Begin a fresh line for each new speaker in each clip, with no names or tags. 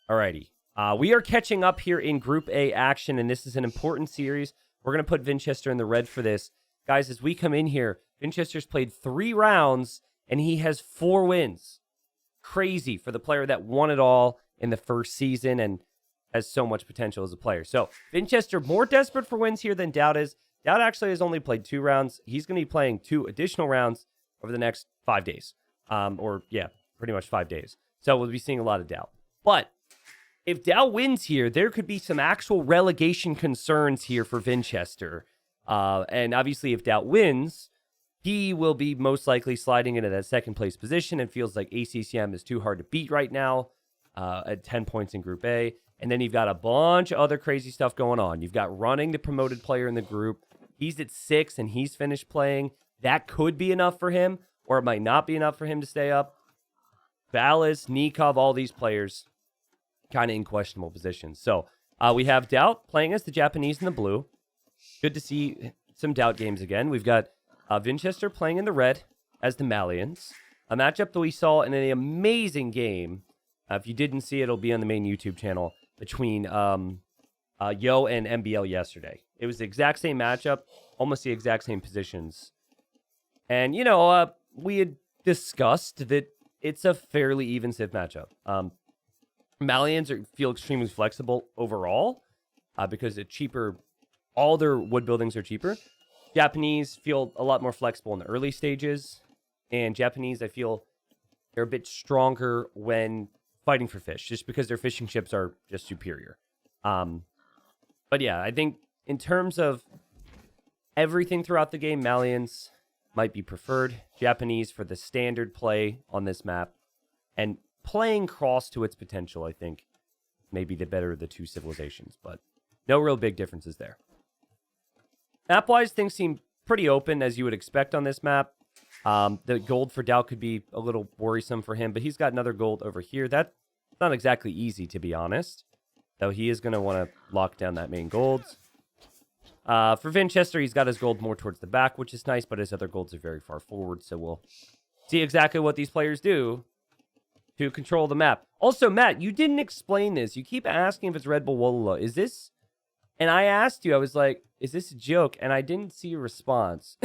Alrighty. We are catching up here in Group A action, and this is an important series. We're going to put Vinchester in the red for this. Guys, as we come in here, Vinchester's played 3 rounds, and he has 4 wins. Crazy for the player that won it all in the first season and has so much potential as a player. So, Vinchester more desperate for wins here than DauT is. DauT actually has only played 2 rounds. He's going to be playing 2 additional rounds over the next 5 days. Pretty much 5 days. So, we'll be seeing a lot of DauT. But if DauT wins here, there could be some actual relegation concerns here for Vinchester. And obviously, if DauT wins, he will be most likely sliding into that second place position and feels like ACCM is too hard to beat right now at 10 points in Group A. And then you've got a bunch of other crazy stuff going on. You've got Running, the promoted player in the group. He's at 6 and he's finished playing. That could be enough for him, or it might not be enough for him to stay up. Valis, Nikov, all these players kind of in questionable positions. So we have DauT playing as the Japanese in the blue. Good to see some DauT games again. We've got Vinchester playing in the red as the Malians. A matchup that we saw in an amazing game. If you didn't see it, it'll be on the main YouTube channel between Yo and MBL yesterday. It was the exact same matchup, almost the exact same positions. And, we had discussed that it's a fairly even Civ matchup. Malians feel extremely flexible overall because it's cheaper. All their wood buildings are cheaper. Japanese feel a lot more flexible in the early stages. And Japanese, I feel, they're a bit stronger when fighting for fish, just because their fishing ships are just superior. But yeah, I think in terms of everything throughout the game, Malians might be preferred. Japanese for the standard play on this map. And playing cross to its potential, I think, may be the better of the 2 civilizations. But no real big differences there. Map-wise, things seem pretty open, as you would expect on this map. The gold for DauT could be a little worrisome for him, but he's got another gold over here. That's not exactly easy, to be honest. Though he is going to want to lock down that main gold. For Vinchester, he's got his gold more towards the back, which is nice, but his other golds are very far forward, so we'll see exactly what these players do to control the map. Also, Matt, you didn't explain this. You keep asking if it's Red Bull Wololo. Is this... And I asked you, I was like, is this a joke? And I didn't see a response.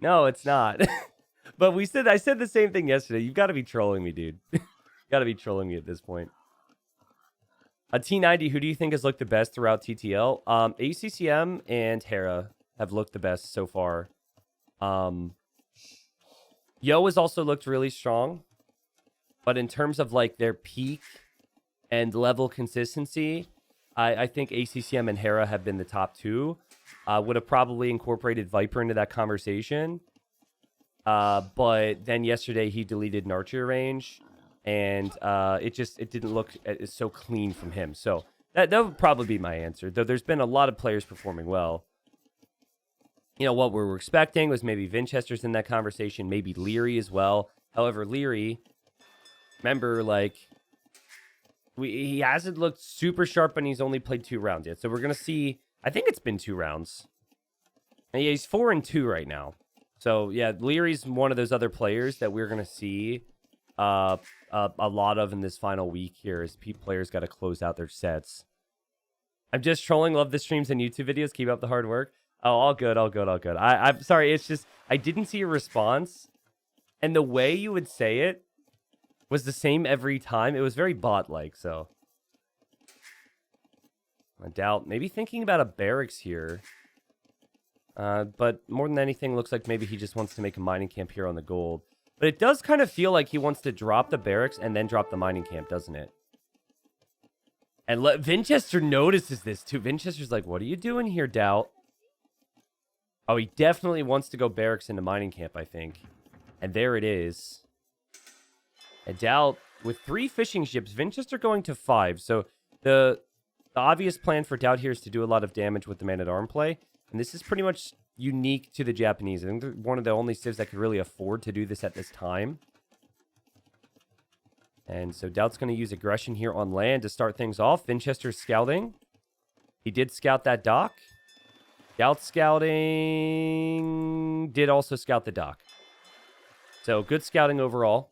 No, it's not. But I said the same thing yesterday. You've got to be trolling me, dude. You've got to be trolling me at this point. A T90, who do you think has looked the best throughout TTL? ACCM and Hera have looked the best so far. Yo has also looked really strong. But in terms of like their peak and level consistency, I think ACCM and Hera have been the top 2. Would have probably incorporated Viper into that conversation. But then yesterday he deleted an archer range. And it didn't look so clean from him. So that would probably be my answer. Though there's been a lot of players performing well. What we were expecting was maybe Vinchester's in that conversation. Maybe Leary as well. However, Leary, remember, he hasn't looked super sharp and he's only played 2 rounds yet. So we're going to see, I think it's been 2 rounds. And yeah, he's 4-2 right now. So yeah, Leary's one of those other players that we're going to see a lot of in this final week here as players got to close out their sets. I'm just trolling. Love the streams and YouTube videos. Keep up the hard work. Oh, all good. I'm sorry. It's just, I didn't see a response. And the way you would say it was the same every time. It was very bot-like, so. I doubt. Maybe thinking about a barracks here. But more than anything, looks like maybe he just wants to make a mining camp here on the gold. But it does kind of feel like he wants to drop the barracks and then drop the mining camp, doesn't it? And Vinchester notices this, too. Vinchester's like, what are you doing here, DauT? Oh, he definitely wants to go barracks into mining camp, I think. And there it is. And DauT, with 3 fishing ships, Vinchester going to 5. So the obvious plan for DauT here is to do a lot of damage with the man-at-arm play. And this is pretty much unique to the Japanese. I think they're one of the only civs that could really afford to do this at this time. And so DauT's going to use aggression here on land to start things off. Vinchester's scouting. He did scout that dock. DauT scouting did also scout the dock. So good scouting overall.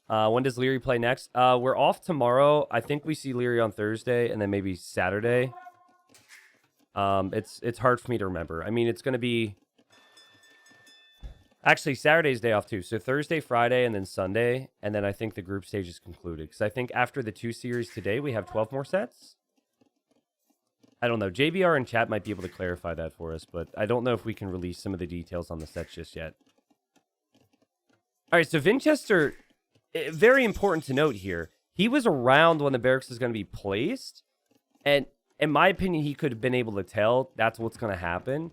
When does Leary play next? We're off tomorrow. I think we see Leary on Thursday and then maybe Saturday. It's hard for me to remember. I mean, it's going to be... Actually, Saturday's day off too. So Thursday, Friday, and then Sunday. And then I think the group stage is concluded. Because I think after the 2 series today, we have 12 more sets. I don't know. JBR in chat might be able to clarify that for us. But I don't know if we can release some of the details on the sets just yet. All right, so Vinchester, very important to note here. He was around when the barracks is going to be placed. And in my opinion, he could have been able to tell that's what's going to happen.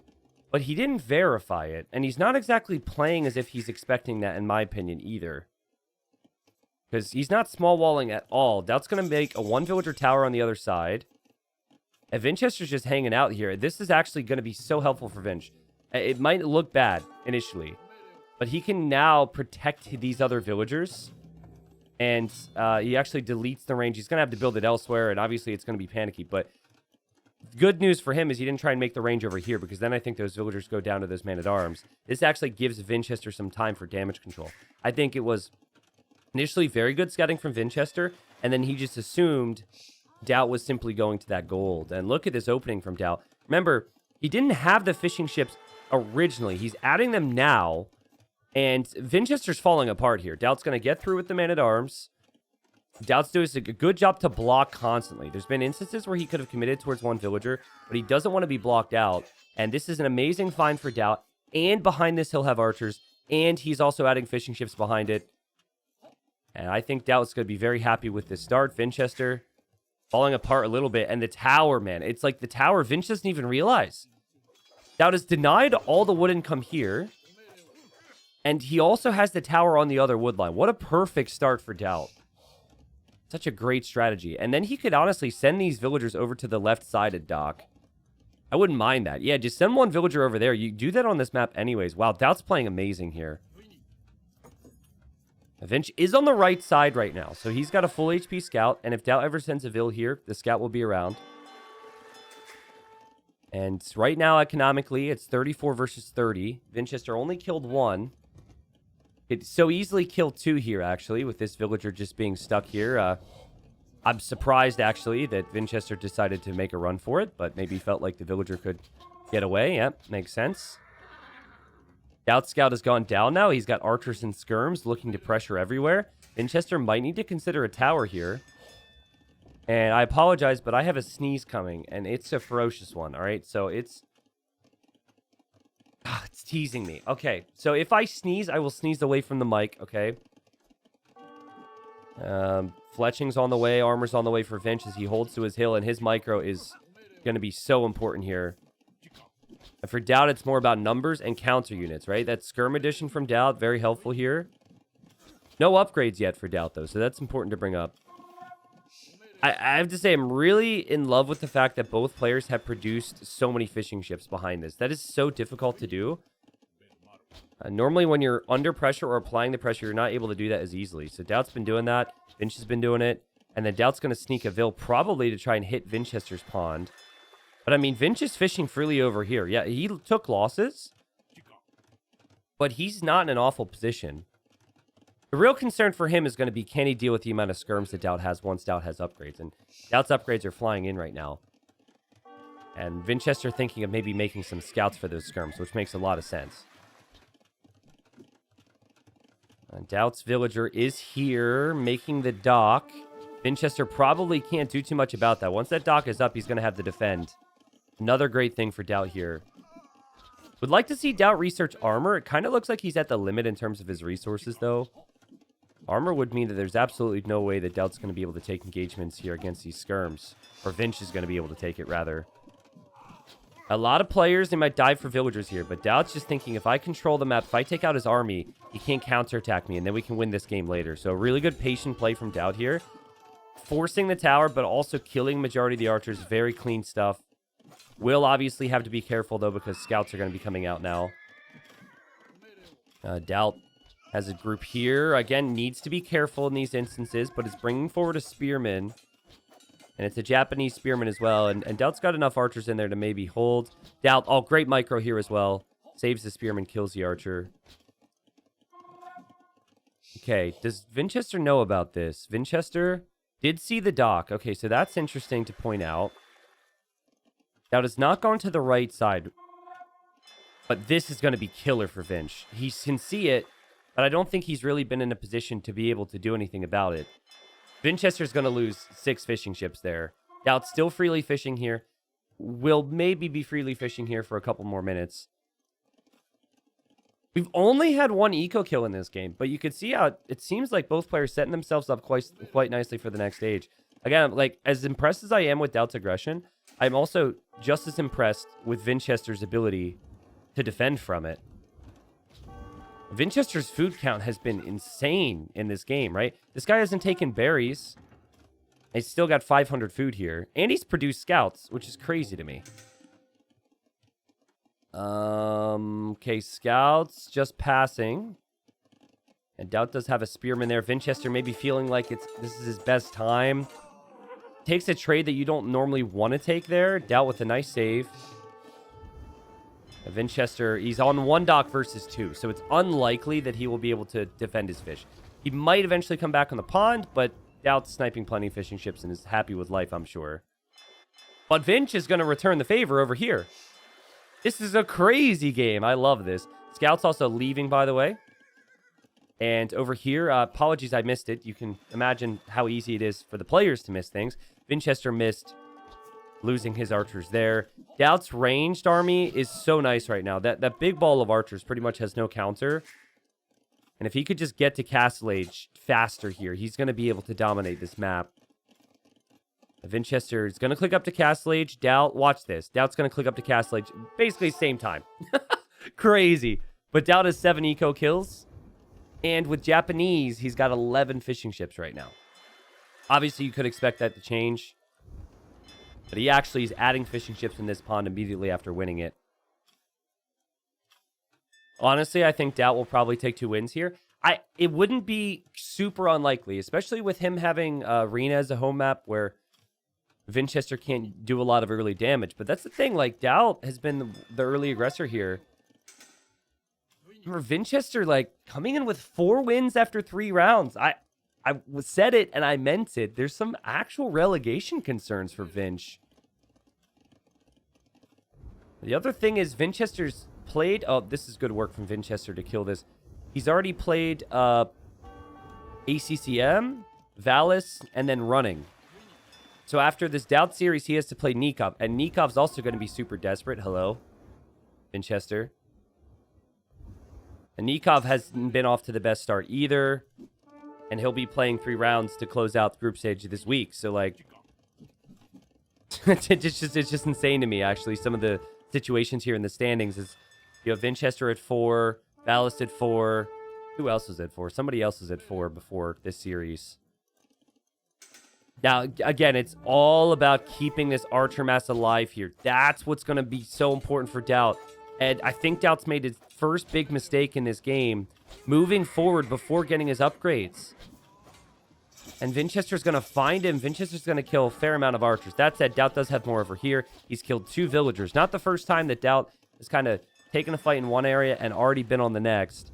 But he didn't verify it, and he's not exactly playing as if he's expecting that, in my opinion, either. Because he's not small walling at all. DauT's going to make a 1-villager tower on the other side. And Vinchester's just hanging out here. This is actually going to be so helpful for Vinch. It might look bad initially, but he can now protect these other villagers. And he actually deletes the range. He's going to have to build it elsewhere, and obviously it's going to be panicky, but... Good news for him is he didn't try and make the range over here, because then I think those villagers go down to those man-at-arms. This actually gives Vinchester some time for damage control. I think it was initially very good scouting from Vinchester, and then he just assumed DauT was simply going to that gold. And look at this opening from DauT. Remember, he didn't have the fishing ships originally. He's adding them now, and Vinchester's falling apart here. DauT's going to get through with the man-at-arms. DauT's doing a good job to block constantly. There's been instances where he could have committed towards 1 villager, but he doesn't want to be blocked out. And this is an amazing find for DauT. And behind this, he'll have archers. And he's also adding fishing ships behind it. And I think DauT's going to be very happy with this start. Vinchester falling apart a little bit. And the tower, man. It's like the tower, Vinch doesn't even realize. DauT is denied all the wood income here. And he also has the tower on the other wood line. What a perfect start for DauT. Such a great strategy. And then he could honestly send these villagers over to the left side of dock. I wouldn't mind that. Yeah, just send 1 villager over there. You do that on this map anyways. Wow, DauT's playing amazing here. Vinch is on the right side right now. So he's got a full HP scout. And if DauT ever sends a vill here, the scout will be around. And right now, economically, it's 34 versus 30. Vinchester only killed 1. It so easily killed 2 here, actually, with this villager just being stuck here. I'm surprised, actually, that Vinchester decided to make a run for it, but maybe felt like the villager could get away. Yep, makes sense. DauT Scout has gone down now. He's got archers and skirms looking to pressure everywhere. Vinchester might need to consider a tower here. And I apologize, but I have a sneeze coming, and it's a ferocious one, all right? So it's teasing me. Okay, so if I sneeze, I will sneeze away from the mic, okay? Fletching's on the way, armor's on the way for Vinch as he holds to his hill, and his micro is going to be so important here. And for DauT, it's more about numbers and counter units, right? That skirm addition from DauT, very helpful here. No upgrades yet for DauT, though, so that's important to bring up. I have to say, I'm really in love with the fact that both players have produced so many fishing ships behind this. That is so difficult to do. Normally, when you're under pressure or applying the pressure, you're not able to do that as easily. So DauT's been doing that. Vinch has been doing it. And then DauT's going to sneak a vill probably to try and hit Vinchester's pond. But, I mean, Vinch is fishing freely over here. Yeah, he took losses. But he's not in an awful position. The real concern for him is going to be, can he deal with the amount of skirms that DauT has once DauT has upgrades? And DauT's upgrades are flying in right now. And Vinchester thinking of maybe making some scouts for those skirms, which makes a lot of sense. And DauT's villager is here, making the dock. Vinchester probably can't do too much about that. Once that dock is up, he's going to have to defend. Another great thing for DauT here. Would like to see DauT research armor. It kind of looks like he's at the limit in terms of his resources, though. Armor would mean that there's absolutely no way that DauT's going to be able to take engagements here against these skirms. Or Vinch is going to be able to take it, rather. A lot of players, they might dive for villagers here, but DauT's just thinking, if I control the map, if I take out his army, he can't counterattack me, and then we can win this game later. So really good patient play from DauT here. Forcing the tower, but also killing majority of the archers. Very clean stuff. Will obviously have to be careful, though, because scouts are going to be coming out now. DauT has a group here. Again, needs to be careful in these instances, but is bringing forward a spearman. And it's a Japanese spearman as well. And DauT's got enough archers in there to maybe hold. DauT, oh, great micro here as well. Saves the spearman, kills the archer. Okay, does Vinchester know about this? Vinchester did see the dock. Okay, so that's interesting to point out. Now, it's not gone to the right side, but this is going to be killer for Vinch. He can see it, but I don't think he's really been in a position to be able to do anything about it. Vinchester's going to lose 6 fishing ships there. DauT's still freely fishing here. Will maybe be freely fishing here for a couple more minutes. We've only had 1 eco kill in this game, but you could see how it seems like both players setting themselves up quite nicely for the next stage. Again, like, as impressed as I am with DauT's aggression, I'm also just as impressed with Vinchester's ability to defend from it. Vinchester's food count has been insane in this game, right? This guy hasn't taken berries. He's still got 500 food here. And he's produced scouts, which is crazy to me. Okay, scouts just passing. And DauT does have a spearman there. Vinchester may be feeling like this is his best time. Takes a trade that you don't normally want to take there. DauT with a nice save. Vinchester, he's on 1 dock versus 2, so it's unlikely that he will be able to defend his fish. He might eventually come back on the pond, but DauT's sniping plenty of fishing ships and is happy with life, I'm sure. But Vinch is going to return the favor over here. This is a crazy game. I love this. Scout's also leaving, by the way. And over here, apologies I missed it. You can imagine how easy it is for the players to miss things. Vinchester missed losing his archers there. DauT's ranged army is so nice right now. That big ball of archers pretty much has no counter. And if he could just get to Castle Age faster here, he's going to be able to dominate this map. Vinchester is going to click up to Castle Age. DauT, watch this. DauT's going to click up to Castle Age. Basically same time. Crazy. But DauT has 7 eco kills. And with Japanese, he's got 11 fishing ships right now. Obviously, you could expect that to change. But he actually is adding fishing ships in this pond immediately after winning it. Honestly, I think DauT will probably take 2 wins here. It wouldn't be super unlikely, especially with him having Arena as a home map where Vinchester can't do a lot of early damage. But that's the thing, like, DauT has been the early aggressor here. Remember, Vinchester, like, coming in with 4 wins after 3 rounds. I said it and I meant it. There's some actual relegation concerns for Vinch. The other thing is Vinchester's played... Oh, this is good work from Vinchester to kill this. He's already played ACCM, Valis, and then Running. So after this DauT series, he has to play Nikov. And Nikov's also going to be super desperate. Hello, Vinchester. And Nikov hasn't been off to the best start either. And he'll be playing 3 rounds to close out the group stage this week. So, like, it's just insane to me, actually. Some of the situations here in the standings is, you have Vinchester at 4, Valis at 4. Who else is at 4? Somebody else is at 4 before this series. Now, again, it's all about keeping this archer mass alive here. That's what's going to be so important for DauT. And I think DauT's made his first big mistake in this game, moving forward before getting his upgrades. And Vinchester's going to find him. Vinchester's going to kill a fair amount of archers. That said, DauT does have more over here. He's killed 2 villagers. Not the first time that DauT has kind of taken a fight in one area and already been on the next.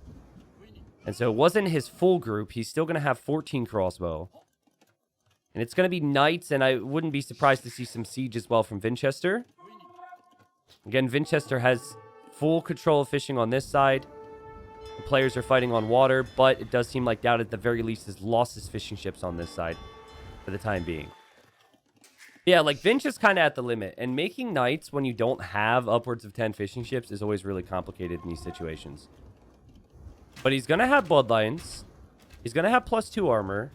And so it wasn't his full group. He's still going to have 14 crossbow. And it's going to be knights, and I wouldn't be surprised to see some siege as well from Vinchester. Again, Vinchester has full control of fishing on this side. The players are fighting on water, but it does seem like DauT at the very least has lost his fishing ships on this side for the time being. Yeah, like, Vinch is kind of at the limit, and making knights when you don't have upwards of 10 fishing ships is always really complicated in these situations. But he's going to have bloodlines. He's going to have +2 armor.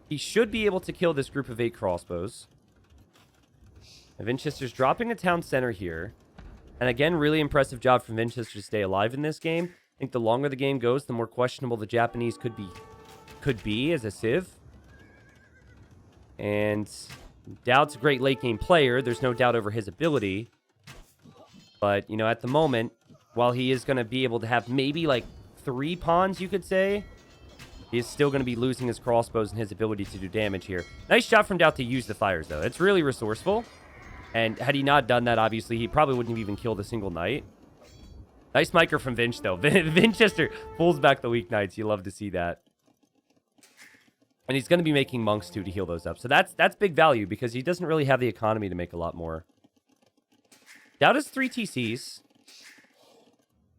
He should be able to kill this group of 8 crossbows. And Vinchester's dropping a town center here. And again, really impressive job from Vinchester to stay alive in this game. I think the longer the game goes, the more questionable the Japanese could be as a civ. And DauT's a great late game player. There's no doubt over his ability. But, you know, at the moment, while he is going to be able to have maybe like 3 pawns, you could say, he is still going to be losing his crossbows and his ability to do damage here. Nice job from DauT to use the fires, though. It's really resourceful. And had he not done that, obviously, he probably wouldn't have even killed a single knight. Nice micro from Vinch, though. Vinchester pulls back the weak knights. You love to see that. And he's going to be making monks, too, to heal those up. So that's big value because he doesn't really have the economy to make a lot more. DauT has 3 TCs.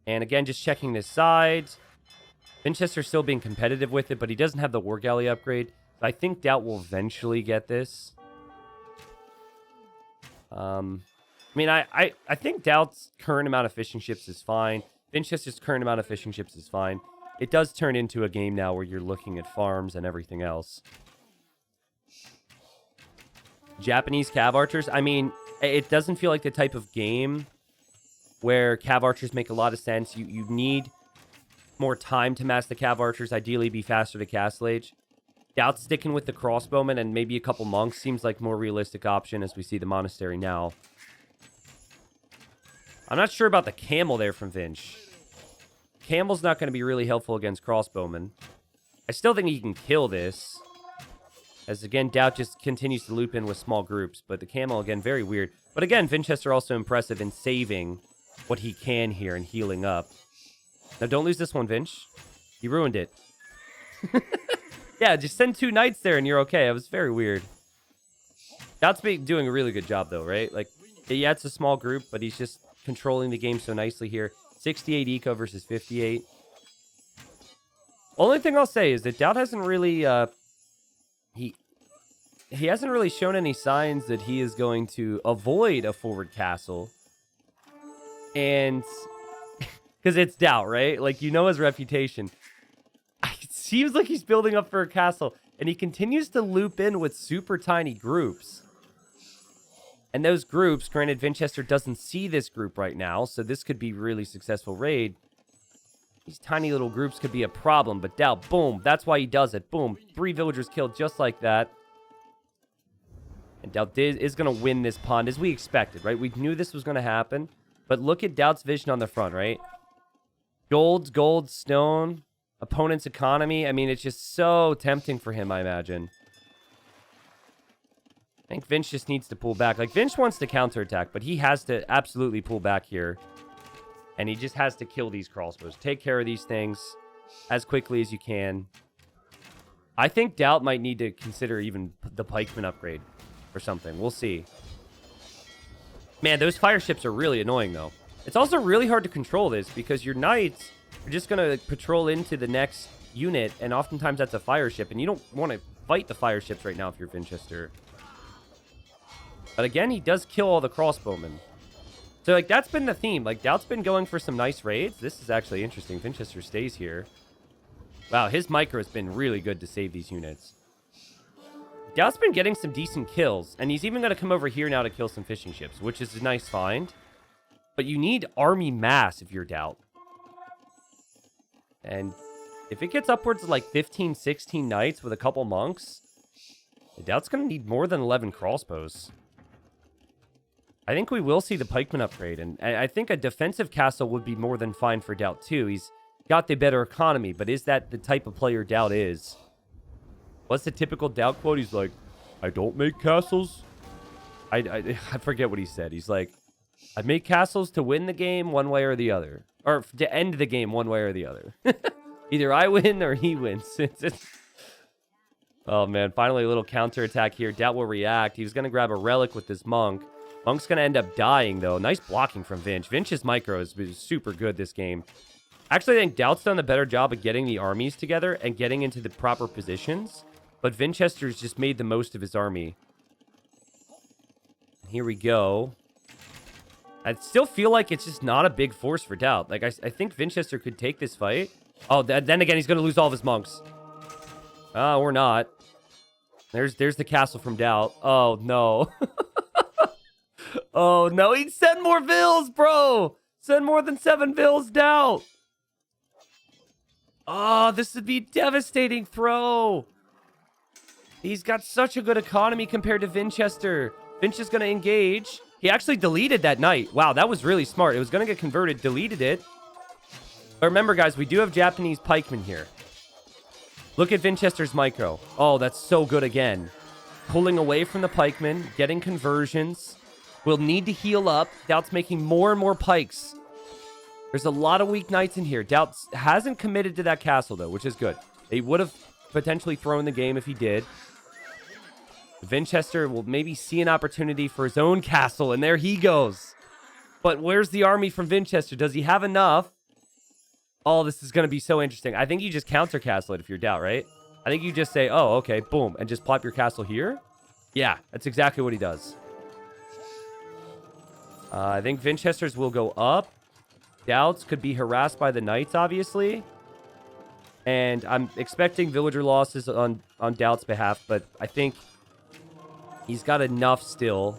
And again, just checking this side. Vinchester's still being competitive with it, but he doesn't have the War Galley upgrade. So I think DauT will eventually get this. I mean, I think DauT's current amount of fishing ships is fine. Vinchester's current amount of fishing ships is fine. It does turn into a game now where you're looking at farms and everything else. Japanese cav archers. I mean, it doesn't feel like the type of game where cav archers make a lot of sense. You need more time to mass the cav archers. Ideally, be faster to castle age. DauT sticking with the crossbowmen and maybe a couple monks seems like more realistic option as we see the monastery now. I'm not sure about the camel there from Vinch. Camel's not going to be really helpful against crossbowmen. I still think he can kill this. As again, DauT just continues to loop in with small groups. But the camel, again, very weird. But again, Vinchester also impressive in saving what he can here and healing up. Now, don't lose this one, Vinch. You ruined it. Yeah, just send 2 knights there and you're okay. It was very weird. DauT's doing a really good job, though, right? Like, yeah, it's a small group, but he's just controlling the game so nicely here. 68 eco versus 58. Only thing I'll say is that DauT hasn't really, he hasn't really shown any signs that he is going to avoid a forward castle. And, because it's DauT, right? Like, you know his reputation. It seems like he's building up for a castle, and he continues to loop in with super tiny groups. And those groups, granted, Vinchester doesn't see this group right now, so this could be really successful raid. These tiny little groups could be a problem, but DauT, boom, that's why he does it. Boom, 3 villagers killed just like that. And DauT is going to win this pond, as we expected, right? We knew this was going to happen, but look at DauT's vision on the front, right? Gold, stone, opponent's economy. I mean, it's just so tempting for him, I imagine. I think Vinch just needs to pull back. Like, Vinch wants to counterattack, but he has to absolutely pull back here. And he just has to kill these crossbows. Take care of these things as quickly as you can. I think DauT might need to consider even the pikeman upgrade or something. We'll see. Man, those fire ships are really annoying, though. It's also really hard to control this because your knights are just going to patrol into the next unit, and oftentimes that's a fire ship, and you don't want to fight the fire ships right now if you're Vinchester. But again, he does kill all the crossbowmen. So, like, that's been the theme. Like, DauT's been going for some nice raids. This is actually interesting. Vinchester stays here. Wow, his micro has been really good to save these units. DauT's been getting some decent kills, and he's even going to come over here now to kill some fishing ships, which is a nice find. But you need army mass if you're DauT. And if it gets upwards of like 15, 16 knights with a couple monks, DauT's going to need more than 11 crossbows. I think we will see the pikeman upgrade, and I think a defensive castle would be more than fine for DauT too. He's got the better economy, but is that the type of player DauT is? What's the typical DauT quote? He's like, I don't make castles. I forget what he said. He's like, I make castles to win the game one way or the other. Or to end the game one way or the other. Either I win or he wins. Oh, man. Finally, a little counterattack here. DauT will react. He was going to grab a relic with this monk. Monk's going to end up dying, though. Nice blocking from Vinch. Vinch's micro is super good this game. Actually, I think DauT's done a better job of getting the armies together and getting into the proper positions. But Vinchester's just made the most of his army. Here we go. I still feel like it's just not a big force for DauT. Like, I think Vinchester could take this fight. Oh, then again, he's going to lose all of his monks. Oh, we're not. There's the castle from DauT. Oh, no. Oh, no. He'd send more vills, bro. Send more than 7 vills, DauT. Oh, this would be a devastating throw. He's got such a good economy compared to Vinchester. Vinch is going to engage. He actually deleted that knight. Wow, that was really smart. It was going to get converted, deleted it. But remember, guys, we do have Japanese pikemen here. Look at Vinchester's micro. Oh, that's so good again. Pulling away from the pikemen, getting conversions. We'll need to heal up. DauT's making more and more pikes. There's a lot of weak knights in here. DauT hasn't committed to that castle, though, which is good. They would have potentially throw in the game if he did. Vinchester will maybe see an opportunity for his own castle, and there he goes. But where's the army from Vinchester? Does he have enough? Oh, this is going to be so interesting. I think you just counter castle it if you're DauT, right? I think you just say, oh, okay, boom, and just plop your castle here. Yeah, that's exactly what he does. I think Vinchesters will go up. DauTs could be harassed by the knights, obviously. And I'm expecting villager losses on DauT's behalf, but I think he's got enough still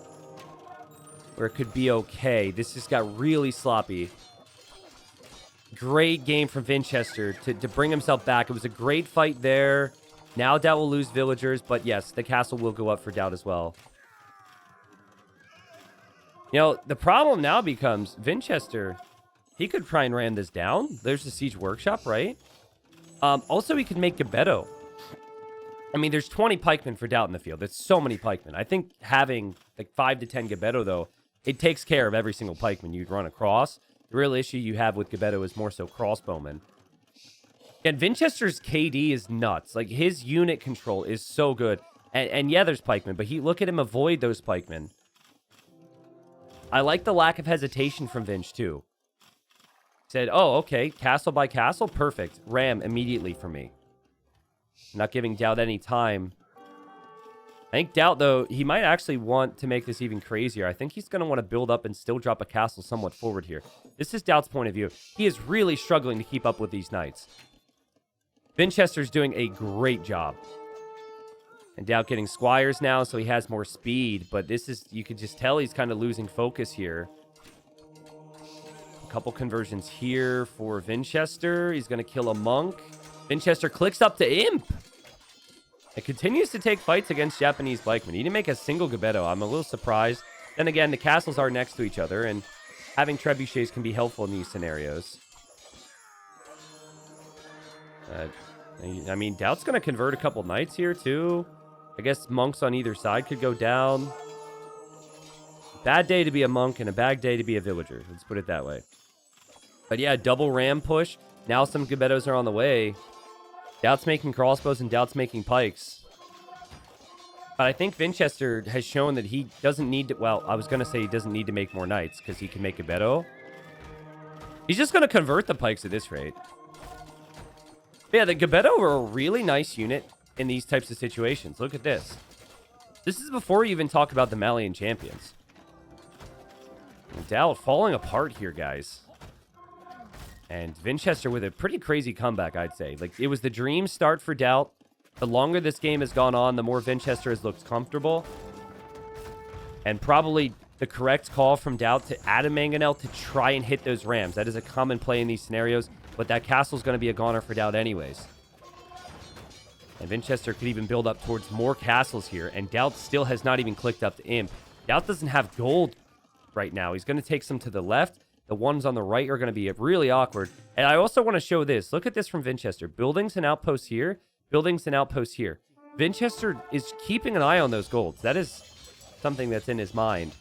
where it could be okay. This just got really sloppy. Great game from Vinchester to bring himself back. It was a great fight there. Now DauT will lose villagers, but yes, the castle will go up for DauT as well. You know, the problem now becomes Vinchester, he could try and ram this down. There's the siege workshop, right? Also, he could make Gebetto. I mean, there's 20 pikemen for DauT in the field. That's so many pikemen. I think having like 5 to 10 Gebetto, though, it takes care of every single pikeman you'd run across. The real issue you have with Gebetto is more so crossbowmen. And Vinchester's KD is nuts. Like, his unit control is so good. And yeah, there's pikemen, but look at him avoid those pikemen. I like the lack of hesitation from Vinch, too. Said, oh, okay, castle by castle, perfect. Ram immediately for me. Not giving DauT any time. I think DauT, though, he might actually want to make this even crazier. I think he's going to want to build up and still drop a castle somewhat forward here. This is DauT's point of view. He is really struggling to keep up with these knights. Vinchester's doing a great job. And DauT getting squires now, so he has more speed. But this is, you could just tell he's kind of losing focus here. A couple conversions here for Vinchester. He's going to kill a monk. Vinchester clicks up to Imp. It continues to take fights against Japanese pikemen. He didn't make a single Gebetto. I'm a little surprised. Then again, the castles are next to each other, and having trebuchets can be helpful in these scenarios. I mean, DauT's going to convert a couple knights here, too. I guess monks on either side could go down. Bad day to be a monk and a bad day to be a villager. Let's put it that way. But yeah, double ram push. Now some Gebettos are on the way. DauT's making crossbows and DauT's making pikes. But I think Vinchester has shown that he doesn't need to... Well, I was going to say he doesn't need to make more knights because he can make Gebetto. He's just going to convert the pikes at this rate. But yeah, the Gebetto are a really nice unit in these types of situations. Look at this. This is before you even talk about the Malian champions. And DauT falling apart here, guys. And Vinchester with a pretty crazy comeback, I'd say. Like, it was the dream start for DauT. The longer this game has gone on, the more Vinchester has looked comfortable. And probably the correct call from DauT to add a mangonel to try and hit those rams. That is a common play in these scenarios. But that castle's going to be a goner for DauT anyways. And Vinchester could even build up towards more castles here. And DauT still has not even clicked up to Imp. DauT doesn't have gold right now. He's going to take some to the left. The ones on the right are going to be really awkward. And I also want to show this. Look at this from Vinchester. Buildings and outposts here. Buildings and outposts here. Vinchester is keeping an eye on those golds. That is something that's in his mind.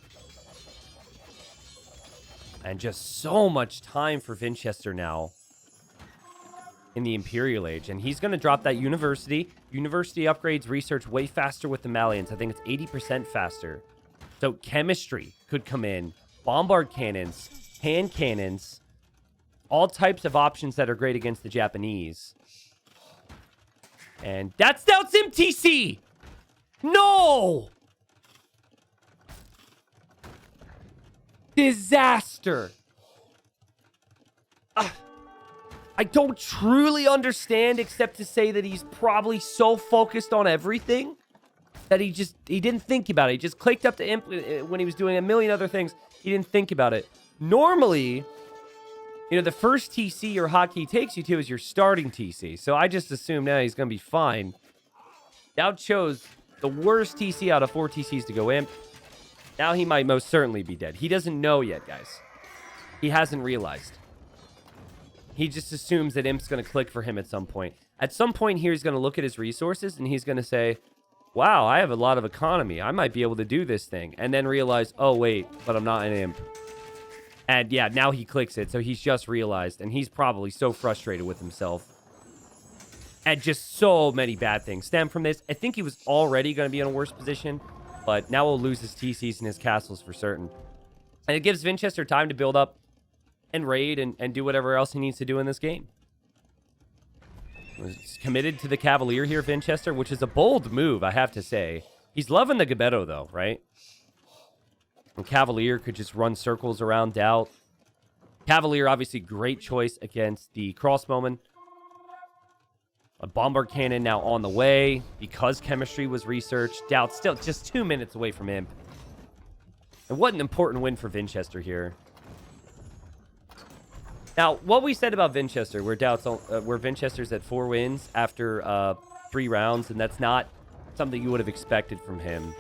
And just so much time for Vinchester now in the Imperial Age. And he's going to drop that university. University upgrades research way faster with the Malians. I think it's 80% faster. So chemistry could come in. Bombard cannons. Hand cannons, all types of options that are great against the Japanese. And that's DauT's MTC! No! Disaster! I don't truly understand except to say that he's probably so focused on everything that he didn't think about it. He just clicked up to Imp when he was doing a million other things. He didn't think about it. Normally, you know, the first TC your hotkey takes you to is your starting TC. So I just assume now he's going to be fine. DauT chose the worst TC out of 4 TCs to go Imp. Now he might most certainly be dead. He doesn't know yet, guys. He hasn't realized. He just assumes that Imp's going to click for him at some point. At some point here, he's going to look at his resources and he's going to say, wow, I have a lot of economy. I might be able to do this thing. And then realize, oh, wait, but I'm not an Imp. And yeah, now he clicks it, so he's just realized, and he's probably so frustrated with himself. And just so many bad things stem from this. I think he was already going to be in a worse position, but now we'll lose his TCs and his castles for certain. And it gives Vinchester time to build up and raid and do whatever else he needs to do in this game. He's committed to the Cavalier here, Vinchester, which is a bold move, I have to say. He's loving the Gabetto, though, right? And Cavalier could just run circles around DauT. Cavalier, obviously, great choice against the Crossbowman. A Bombard Cannon now on the way because chemistry was researched. DauT still just 2 minutes away from Imp. And what an important win for Vinchester here. Now, what we said about Vinchester, where Vinchester's at 4 wins after 3 rounds, and that's not something you would have expected from him.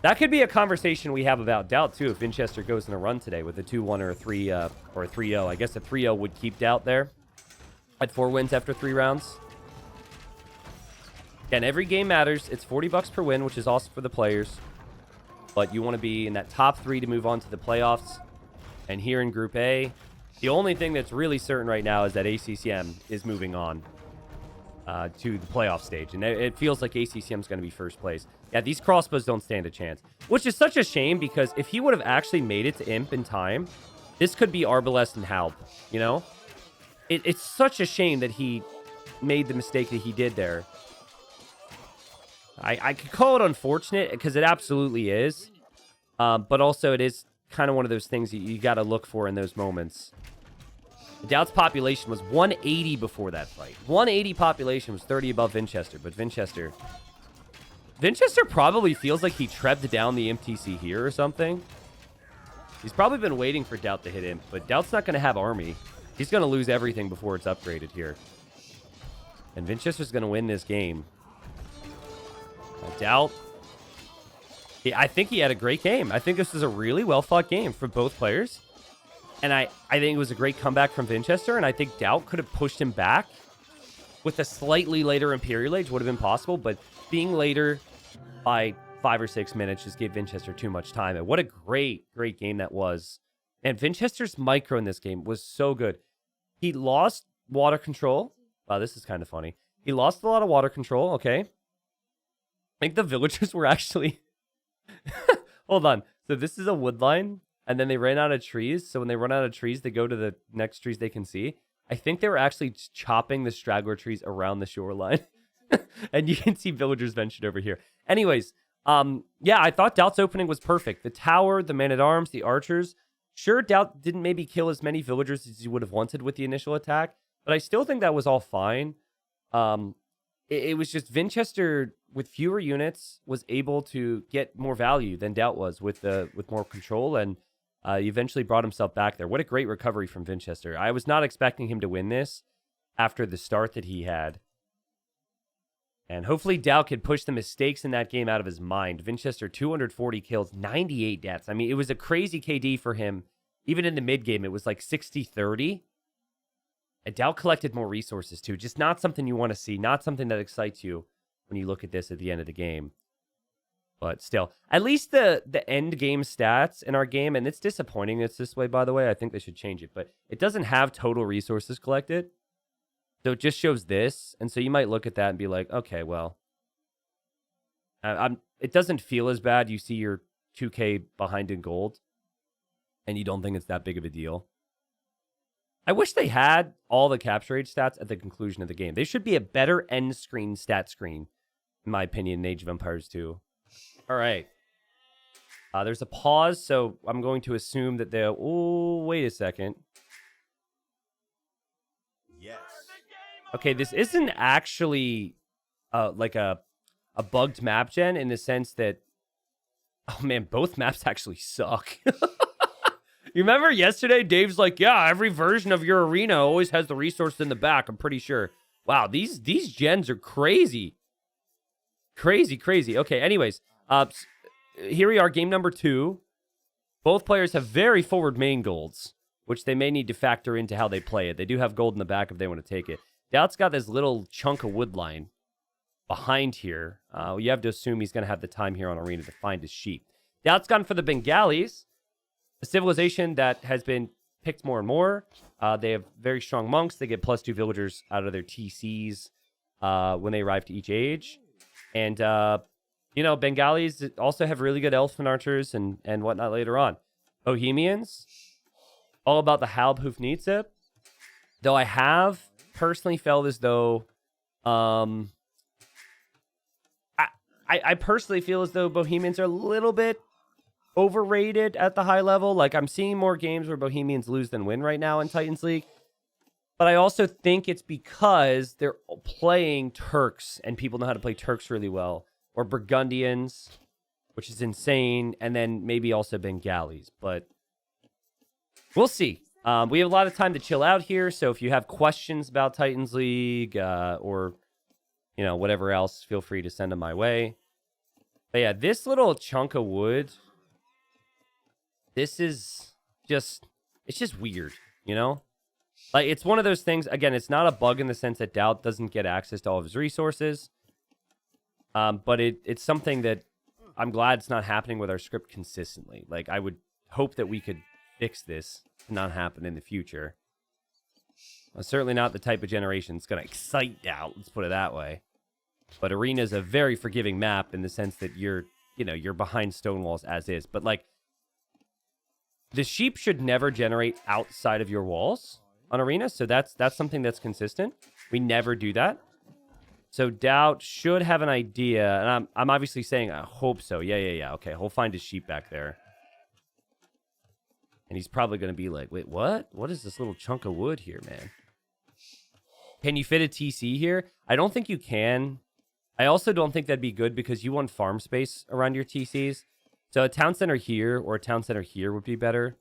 That could be a conversation we have about DauT, too, if Vinchester goes in a run today with a 2-1 or a 3 or a 3-0. I guess a 3-0 would keep DauT there at 4 wins after 3 rounds. Again, every game matters. It's $40 per win, which is awesome for the players. But you want to be in that top 3 to move on to the playoffs. And here in Group A, the only thing that's really certain right now is that ACCM is moving on to the playoff stage. And it feels like ACCM is going to be first place. Yeah, these crossbows don't stand a chance. Which is such a shame, because if he would have actually made it to Imp in time, this could be Arbalest and Halp, you know? It's such a shame that he made the mistake that he did there. I could call it unfortunate, because it absolutely is. But also it is kind of one of those things that you got to look for in those moments. DauT's population was 180 before that fight. 180 population was 30 above Vinchester. But Vinchester probably feels like he trebbed down the MTC here or something. He's probably been waiting for DauT to hit him. But DauT's not going to have army. He's going to lose everything before it's upgraded here. And Vinchester's going to win this game. DauT. I think he had a great game. I think this was a really well-fought game for both players. And I think it was a great comeback from Vinchester. And I think DauT could have pushed him back with a slightly later Imperial Age. Would have been possible. But being later by 5 or 6 minutes just gave Vinchester too much time. And what a great, great game that was. And Vinchester's micro in this game was so good. He lost water control. Wow, this is kind of funny. He lost a lot of water control, okay? I think the villagers were actually... Hold on. So this is a wood line, and then they ran out of trees. So when they run out of trees, they go to the next trees they can see. I think they were actually chopping the straggler trees around the shoreline. And you can see villagers ventured over here. Anyways, yeah, I thought DauT's opening was perfect. The tower, the man-at-arms, the archers. Sure, DauT didn't maybe kill as many villagers as he would have wanted with the initial attack, but I still think that was all fine. It was just Vinchester, with fewer units, was able to get more value than DauT was with more control, and he eventually brought himself back there. What a great recovery from Vinchester. I was not expecting him to win this after the start that he had. And hopefully DauT could push the mistakes in that game out of his mind. Vinchester, 240 kills, 98 deaths. I mean, it was a crazy KD for him. Even in the mid-game, it was like 60-30. And DauT collected more resources, too. Just not something you want to see. Not something that excites you when you look at this at the end of the game. But still, at least the end game stats in our game, and it's disappointing it's this way, by the way. I think they should change it. But it doesn't have total resources collected. So it just shows this. And so you might look at that and be like, okay, well, it doesn't feel as bad. You see your 2K behind in gold, and you don't think it's that big of a deal. I wish they had all the capture rate stats at the conclusion of the game. They should be a better end screen stat screen, in my opinion, in Age of Empires 2. All right. There's a pause, so I'm going to assume that they'll... Oh, wait a second.
Yes.
Okay, this isn't actually like a bugged map gen in the sense that... Oh, man, both maps actually suck. You remember yesterday, Dave's like, yeah, every version of your arena always has the resource in the back, I'm pretty sure. Wow, these gens are crazy. Crazy, crazy. Okay, anyways, here we are, game number 2. Both players have very forward main golds, which they may need to factor into how they play it. They do have gold in the back if they want to take it. DauT's got this little chunk of wood line behind here. You have to assume he's going to have the time here on arena to find his sheep. DauT's gone for the Bengalis. A civilization that has been picked more and more. They have very strong monks. They get +2 villagers out of their TCs when they arrive to each age. And, you know, Bengalis also have really good elfin archers and whatnot later on. Bohemians, all about the Halbhufnitze. Though I have personally felt as though... I personally feel as though Bohemians are a little bit overrated at the high level. Like, I'm seeing more games where Bohemians lose than win right now in Titans League. But I also think it's because they're playing Turks, and people know how to play Turks really well. Or Burgundians, which is insane. And then maybe also Bengalis. But we'll see. We have a lot of time to chill out here. So if you have questions about Titans League or... you know, whatever else, feel free to send them my way. But yeah, this little chunk of wood, this is just, it's just weird, you know? Like, it's one of those things, again, it's not a bug in the sense that DauT doesn't get access to all of his resources. But it's something that I'm glad it's not happening with our script consistently. Like, I would hope that we could fix this to not happen in the future. Well, certainly not the type of generation that's going to excite DauT, let's put it that way. But Arena is a very forgiving map in the sense that you're behind stone walls as is. But, like, the sheep should never generate outside of your walls on Arena. So that's something that's consistent. We never do that. So DauT should have an idea. And I'm obviously saying I hope so. Yeah. Okay, he'll find his sheep back there. And he's probably going to be like, wait, what? What is this little chunk of wood here, man? Can you fit a TC here? I don't think you can. I also don't think that'd be good because you want farm space around your TCs. So a town center here or a town center here would be better.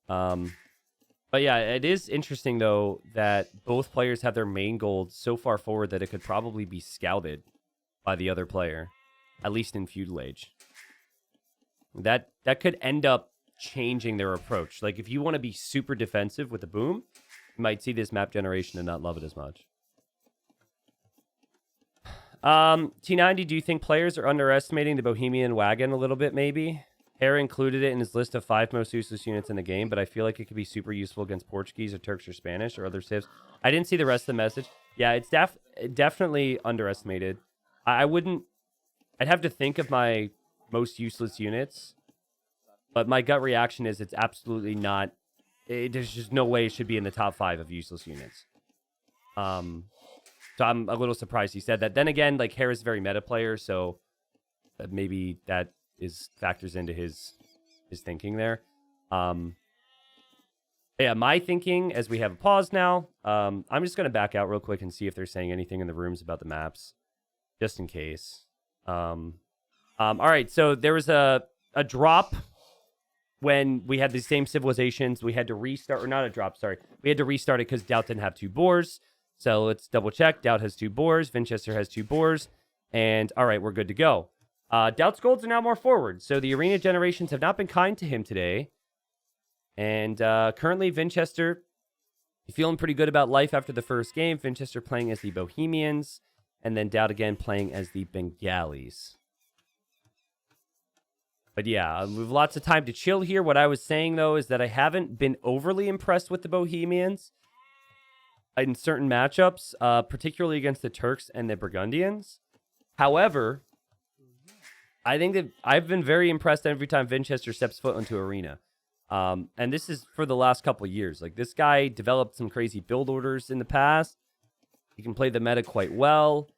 But yeah, it is interesting, though, that both players have their main goal so far forward that it could probably be scouted by the other player, at least in Feudal Age. That could end up changing their approach. Like, if you want to be super defensive with the boom, you might see this map generation and not love it as much. T90, do you think players are underestimating the Bohemian wagon a little bit, maybe? Hare included it in his list of 5 most useless units in the game, but I feel like it could be super useful against Portuguese or Turks or Spanish or other civs. I didn't see the rest of the message. Yeah, it's definitely underestimated. I'd have to think of my most useless units, but my gut reaction is it's absolutely not. There's just no way it should be in the top 5 of useless units. So I'm a little surprised he said that. Then again, like, Hare is a very meta player, so maybe that factors into his thinking there. Yeah, my thinking, as we have a pause now, I'm just going to back out real quick and see if they're saying anything in the rooms about the maps, just in case. All right, so there was a drop when we had the same civilizations. We had to restart, or not a drop, sorry. We had to restart it because DauT didn't have 2 boars. So let's double check. DauT has 2 boars. Vinchester has 2 boars. And all right, we're good to go. DauT's golds are now more forward. So the arena generations have not been kind to him today. And currently, Vinchester feeling pretty good about life after the first game. Vinchester playing as the Bohemians. And then DauT again playing as the Bengalis. But yeah, we have lots of time to chill here. What I was saying, though, is that I haven't been overly impressed with the Bohemians in certain matchups, particularly against the Turks and the Burgundians. However, I think that I've been very impressed every time Vinchester steps foot into arena. And this is for the last couple of years. Like, this guy developed some crazy build orders in the past. He can play the meta quite well.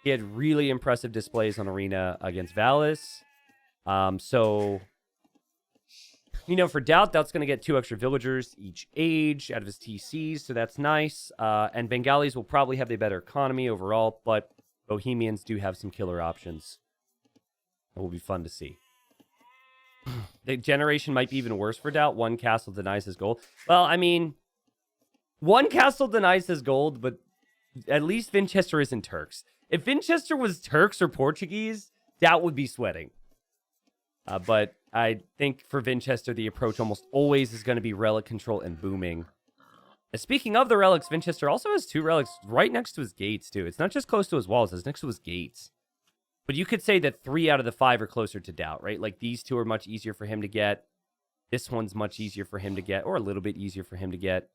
He had really impressive displays on arena against Valis. So, you know, for DauT's going to get 2 extra villagers each age out of his TCs, so that's nice. And Bengalis will probably have the better economy overall, but Bohemians do have some killer options. It will be fun to see. The generation might be even worse for DauT. 1 castle denies his gold. Well, I mean, 1 castle denies his gold, but at least Vinchester isn't Turks. If Vinchester was Turks or Portuguese, DauT would be sweating. But I think for Vinchester, the approach almost always is going to be relic control and booming. Speaking of the relics, Vinchester also has 2 relics right next to his gates, too. It's not just close to his walls, it's next to his gates. But you could say that 3 out of the 5 are closer to DauT, right? Like, these 2 are much easier for him to get. This one's much easier for him to get, or a little bit easier for him to get.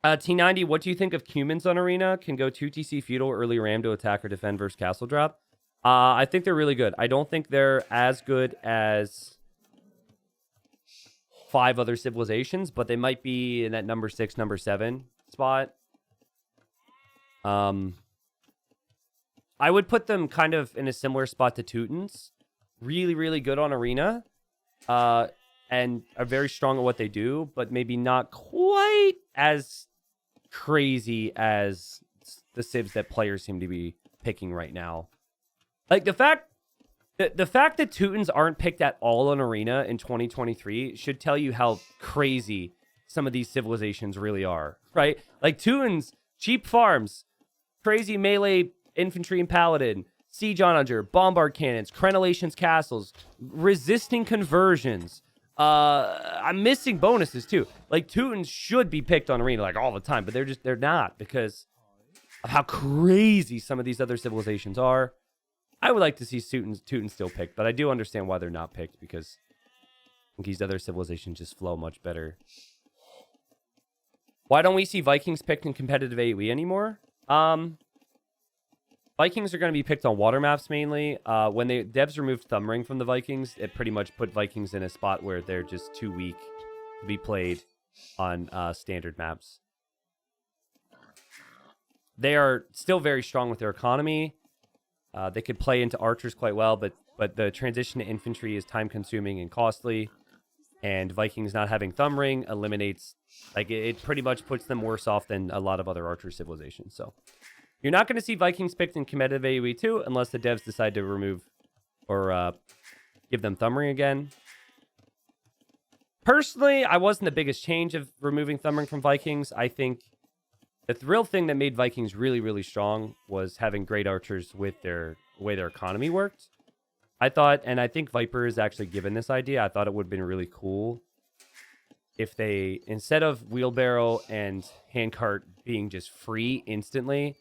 T90, what do you think of Cumans on Arena? Can go 2 TC Feudal, early Ram to attack or defend versus Castle Drop. I think they're really good. I don't think they're as good as 5 other civilizations, but they might be in that number 6, number 7 spot. I would put them kind of in a similar spot to Teutons. Really, really good on Arena. And are very strong at what they do, but maybe not quite as crazy as the civs that players seem to be picking right now. Like the fact that Teutons aren't picked at all on Arena in 2023 should tell you how crazy some of these civilizations really are, right? Like Teutons, cheap farms, crazy melee infantry and paladin, siege onager, bombard cannons, crenellations castles, resisting conversions. I'm missing bonuses too. Like Teutons should be picked on Arena like all the time, but they're not because of how crazy some of these other civilizations are. I would like to see Teutons still picked, but I do understand why they're not picked because I think these other civilizations just flow much better. Why don't we see Vikings picked in competitive AoE anymore? Vikings are going to be picked on water maps mainly. When devs removed Thumb Ring from the Vikings, it pretty much put Vikings in a spot where they're just too weak to be played on standard maps. They are still very strong with their economy. They could play into archers quite well, but the transition to infantry is time-consuming and costly. And Vikings not having Thumb Ring eliminates, like it pretty much puts them worse off than a lot of other archer civilizations. So you're not going to see Vikings picked in competitive AoE 2 unless the devs decide to remove or give them Thumb Ring again. Personally, I wasn't the biggest change of removing Thumb Ring from Vikings. I think the real thing that made Vikings really, really strong was having great archers with the way their economy worked. I thought, and I think Viper is actually given this idea, I thought it would have been really cool if they, instead of wheelbarrow and handcart being just free instantly,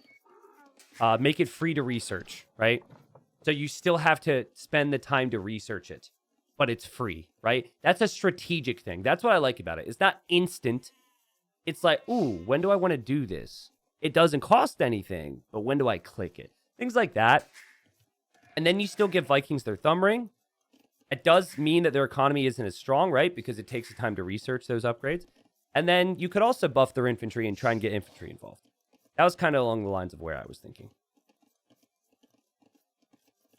make it free to research, right? So you still have to spend the time to research it, but it's free, right? That's a strategic thing. That's what I like about it. It's not instant. It's like, ooh, when do I want to do this? It doesn't cost anything, but when do I click it? Things like that. And then you still give Vikings their Thumb Ring. It does mean that their economy isn't as strong, right? Because it takes the time to research those upgrades. And then you could also buff their infantry and try and get infantry involved. That was kind of along the lines of where I was thinking.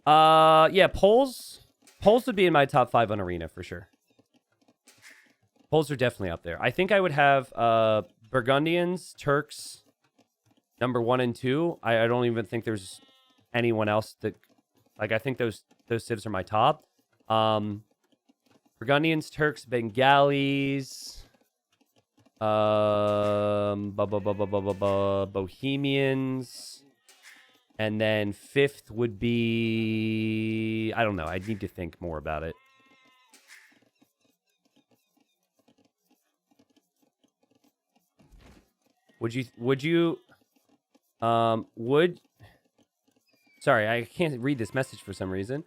Yeah, Poles. Poles would be in my top 5 on Arena for sure. Poles are definitely up there. I think I would have Burgundians, Turks, number 1 and 2. I don't even think there's anyone else that... Like, I think those civs are my top. Burgundians, Turks, Bengalis, Bohemians, and then 5th would be... I don't know. I need to think more about it. Sorry, I can't read this message for some reason.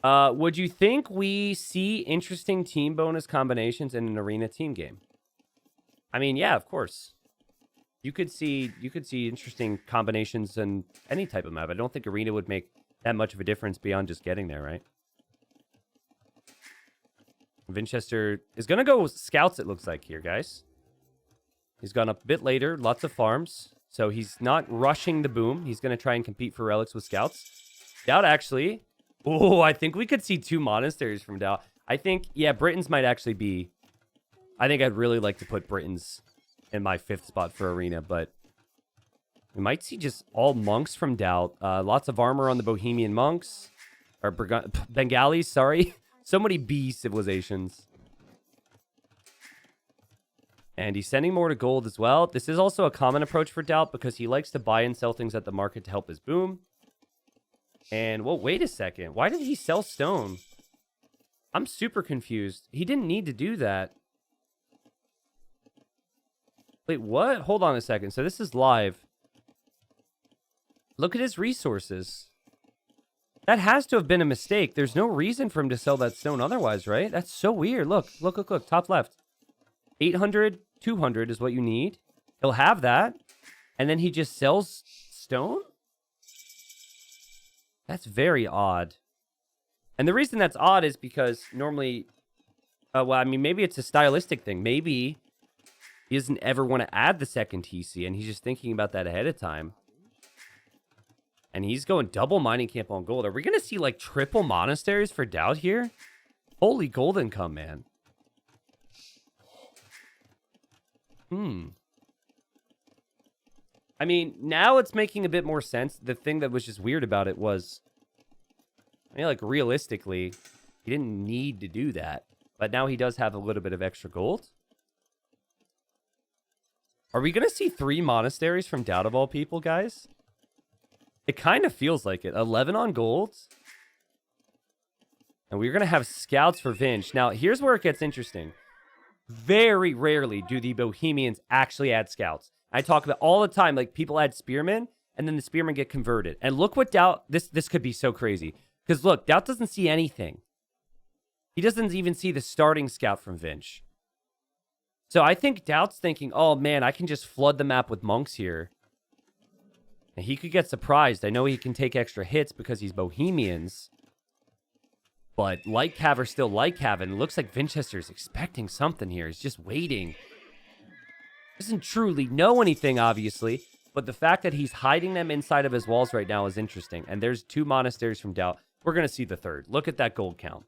Would you think we see interesting team bonus combinations in an arena team game? I mean, yeah, of course. You could see interesting combinations in any type of map. I don't think arena would make that much of a difference beyond just getting there, right? Vinchester is going to go scouts, it looks like here, guys. He's gone up a bit later, lots of farms. So he's not rushing the boom. He's going to try and compete for relics with scouts. DauT actually. Oh, I think we could see 2 monasteries from DauT. I think, yeah, Britons might actually be... I think I'd really like to put Britons in my 5th spot for arena, but we might see just all monks from DauT. Lots of armor on the Bohemian monks. Or Bengalis, sorry. So many B civilizations. And he's sending more to gold as well. This is also a common approach for DauT because he likes to buy and sell things at the market to help his boom. And, well, wait a second. Why did he sell stone? I'm super confused. He didn't need to do that. Wait, what? Hold on a second. So this is live. Look at his resources. That has to have been a mistake. There's no reason for him to sell that stone otherwise, right? That's so weird. Look. Top left. 800, 200 is what you need. He'll have that. And then he just sells stone? That's very odd. And the reason that's odd is because normally... well, I mean, maybe it's a stylistic thing. Maybe he doesn't ever want to add the second TC, and he's just thinking about that ahead of time. And he's going double mining camp on gold. Are we going to see, like, triple monasteries for DauT here? Holy gold income, man. I mean, now it's making a bit more sense. The thing that was just weird about it was... I mean, like, realistically, he didn't need to do that. But now he does have a little bit of extra gold. Are we going to see 3 monasteries from DauT of all people, guys? It kind of feels like it. 11 on gold. And we're going to have scouts for Vinch. Now, here's where it gets interesting. Very rarely do the Bohemians actually add scouts. I talk about all the time, like, people add spearmen, and then the spearmen get converted. And look what DauT... This could be so crazy. Because, look, DauT doesn't see anything. He doesn't even see the starting scout from Vinch. So I think DauT's thinking, oh, man, I can just flood the map with monks here. And he could get surprised. I know he can take extra hits because he's Bohemians. But Lightcav are still Lightcav. And it looks like Vinchester's expecting something here. He's just waiting. Doesn't truly know anything, obviously. But the fact that he's hiding them inside of his walls right now is interesting. And there's 2 monasteries from DauT. We're going to see the third. Look at that gold count.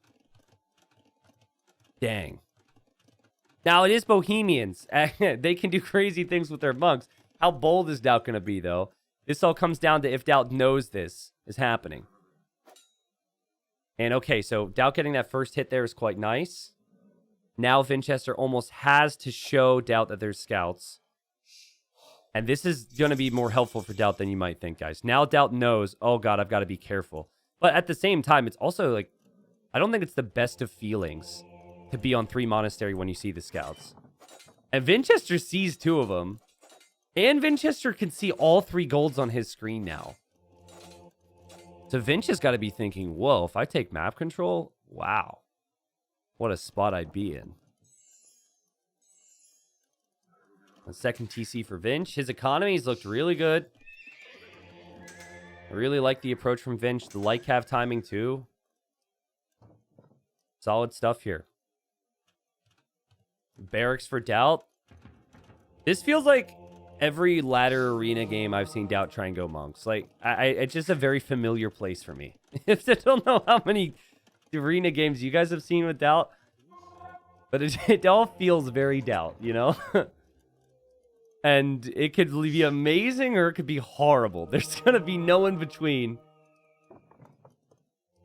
Dang. Now, it is Bohemians. They can do crazy things with their monks. How bold is DauT going to be, though? This all comes down to if DauT knows this is happening. And, okay, so DauT getting that first hit there is quite nice. Now Vinchester almost has to show DauT that there's scouts. And this is going to be more helpful for DauT than you might think, guys. Now DauT knows, oh, God, I've got to be careful. But at the same time, it's also, like, I don't think it's the best of feelings to be on 3 monastery when you see the scouts. And Vinchester sees 2 of them. And Vinchester can see all 3 golds on his screen now. So Vinch has got to be thinking, whoa, if I take map control, wow. What a spot I'd be in. A second TC for Vinch. His economies looked really good. I really like the approach from Vinch. The Lightcav timing, too. Solid stuff here. Barracks for DauT. This feels like every ladder arena game I've seen DauT try and go monks. Like, it's just a very familiar place for me. I don't know how many arena games you guys have seen with DauT, but it all feels very DauT, you know? And it could be amazing or it could be horrible. There's going to be no in between.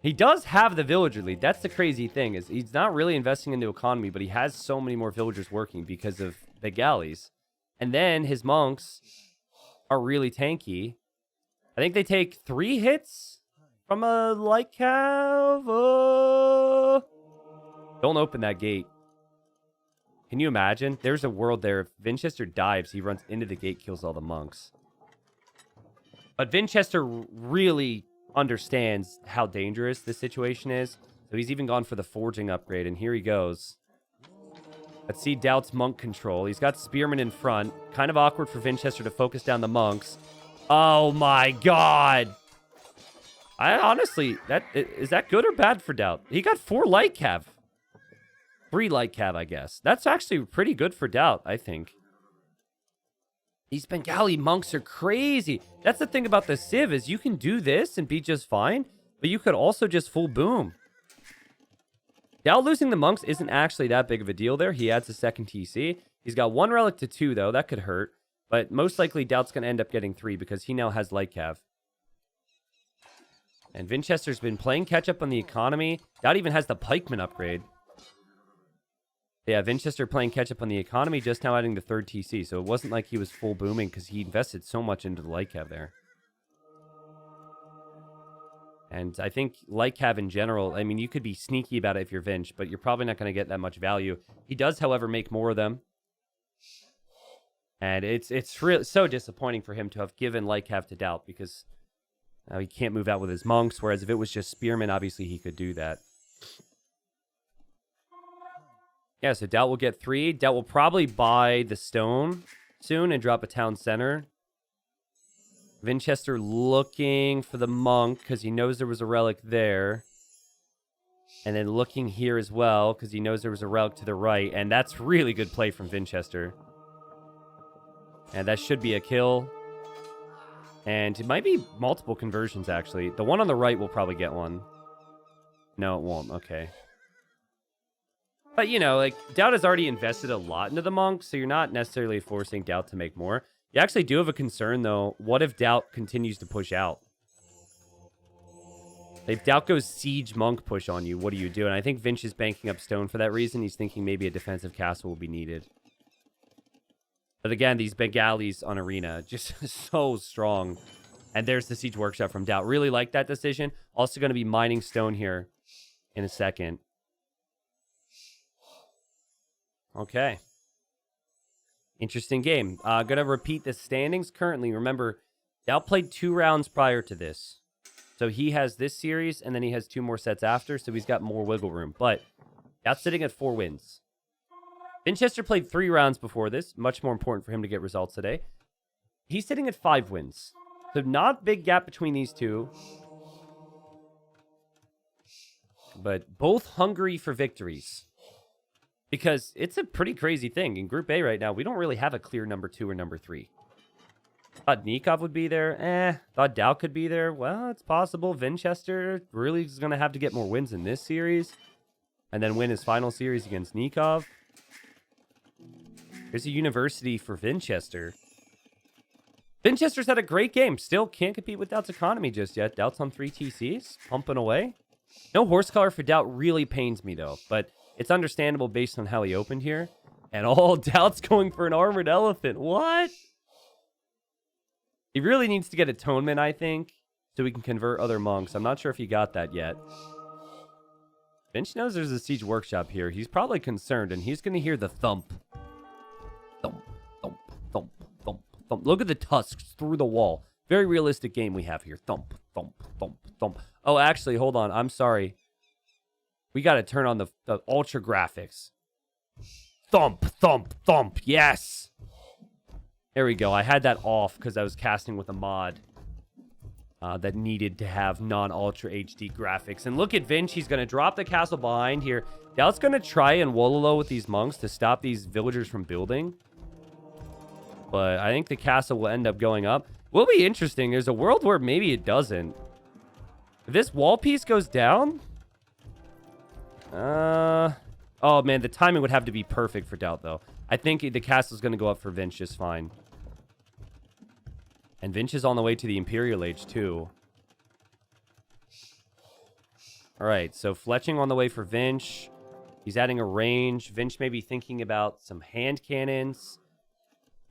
He does have the villager lead. That's the crazy thing, is he's not really investing into economy, but he has so many more villagers working because of the galleys. And then his monks are really tanky. I think they take 3 hits from a Lightcav. Don't open that gate. Can you imagine? There's a world there. If Vinchester dives, he runs into the gate, kills all the monks. But Vinchester really understands how dangerous this situation is. So he's even gone for the forging upgrade, and here he goes. Let's see DauT's monk control. He's got spearmen in front. Kind of awkward for Vinchester to focus down the monks. Oh my god! I honestly, is that good or bad for DauT? He got 4 Lightcav. 3 Lightcav, I guess. That's actually pretty good for DauT, I think. These Bengali monks are crazy. That's the thing about the Civ, is you can do this and be just fine, but you could also just full boom. DauT losing the monks isn't actually that big of a deal there. He adds a second TC. He's got 1 relic to 2, though. That could hurt. But most likely, DauT's going to end up getting 3 because he now has Lightcav. And Vinchester's been playing catch-up on the economy. DauT even has the pikeman upgrade. Yeah, Vinchester playing catch-up on the economy, just now adding the 3rd TC. So it wasn't like he was full booming because he invested so much into the Lightcav there. And I think Lightcav in general, I mean, you could be sneaky about it if you're Vinch, but you're probably not going to get that much value. He does, however, make more of them. And it's really so disappointing for him to have given Lightcav to DauT because Now he can't move out with his monks, whereas if it was just spearmen, obviously he could do that. Yeah, so DauT will get 3. DauT will probably buy the stone soon and drop a town center. Vinchester looking for the monk because he knows there was a relic there. And then looking here as well because he knows there was a relic to the right. And that's really good play from Vinchester. And that should be a kill. And it might be multiple conversions, actually. The one on the right will probably get one. No, it won't. Okay. But, you know, like, DauT has already invested a lot into the monk, so you're not necessarily forcing DauT to make more. You actually do have a concern, though. What if DauT continues to push out? If DauT goes siege monk push on you, what do you do? And I think Vinch is banking up stone for that reason. He's thinking maybe a defensive castle will be needed. But again, these Bengalis on Arena, just so strong. And there's the siege workshop from DauT. Really like that decision. Also going to be mining stone here in a second. Okay. Interesting game. Going to repeat the standings currently. Remember, DauT played 2 rounds prior to this. So he has this series, and then he has 2 more sets after, so he's got more wiggle room. But DauT's sitting at 4 wins. Vinchester played 3 rounds before this. Much more important for him to get results today. He's sitting at 5 wins. So not a big gap between these two. But both hungry for victories. Because it's a pretty crazy thing. In Group A right now, we don't really have a clear number 2 or number 3. Thought Nikov would be there. Thought DauT could be there. Well, it's possible. Vinchester really is going to have to get more wins in this series. And then win his final series against Nikov. There's a university for Vinchester. Vinchester's had a great game. Still can't compete with DauT's economy just yet. DauT's on 3 TCs. Pumping away. No horse color for DauT really pains me, though. But it's understandable based on how he opened here. And all DauT's going for an armored elephant. What? He really needs to get atonement, I think, so we can convert other monks. I'm not sure if he got that yet. Vinch knows there's a siege workshop here. He's probably concerned, and he's going to hear the thump. Thump, thump, thump, thump, thump. Look at the tusks through the wall. Very realistic game we have here. Thump, thump, thump, thump. Oh, actually, hold on. I'm sorry. We got to turn on the ultra graphics. Thump, thump, thump. Yes. There we go. I had that off because I was casting with a mod that needed to have non-ultra HD graphics. And look at Vinch. He's going to drop the castle behind here. DauT's going to try and Wololo with these monks to stop these villagers from building. But I think the castle will end up going up. Will be interesting. There's a world where maybe it doesn't. If this wall piece goes down... Oh, man, the timing would have to be perfect for DauT, though. I think the castle's going to go up for Vinch just fine. And Vinch is on the way to the Imperial Age, too. All right, so fletching on the way for Vinch. He's adding a range. Vinch may be thinking about some hand cannons.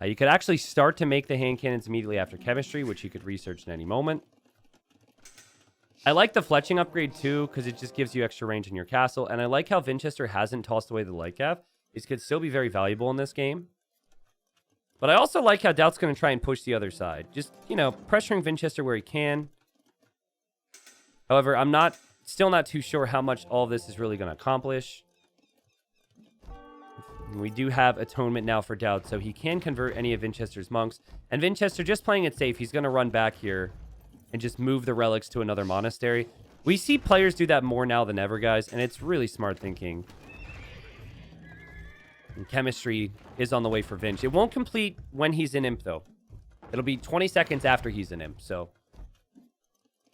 You could actually start to make the hand cannons immediately after chemistry, which you could research in any moment. I like the fletching upgrade, too, because it just gives you extra range in your castle. And I like how Vinchester hasn't tossed away the light gav. It could still be very valuable in this game. But I also like how DauT's going to try and push the other side. Just, you know, pressuring Vinchester where he can. However, I'm still not too sure how much all of this is really going to accomplish. We do have atonement now for DauT, so he can convert any of Vinchester's monks. And Vinchester, just playing it safe, he's going to run back here and just move the relics to another monastery. We see players do that more now than ever, guys, and it's really smart thinking. And chemistry is on the way for Vinch. It won't complete when he's in Imp, though. It'll be 20 seconds after he's in Imp, so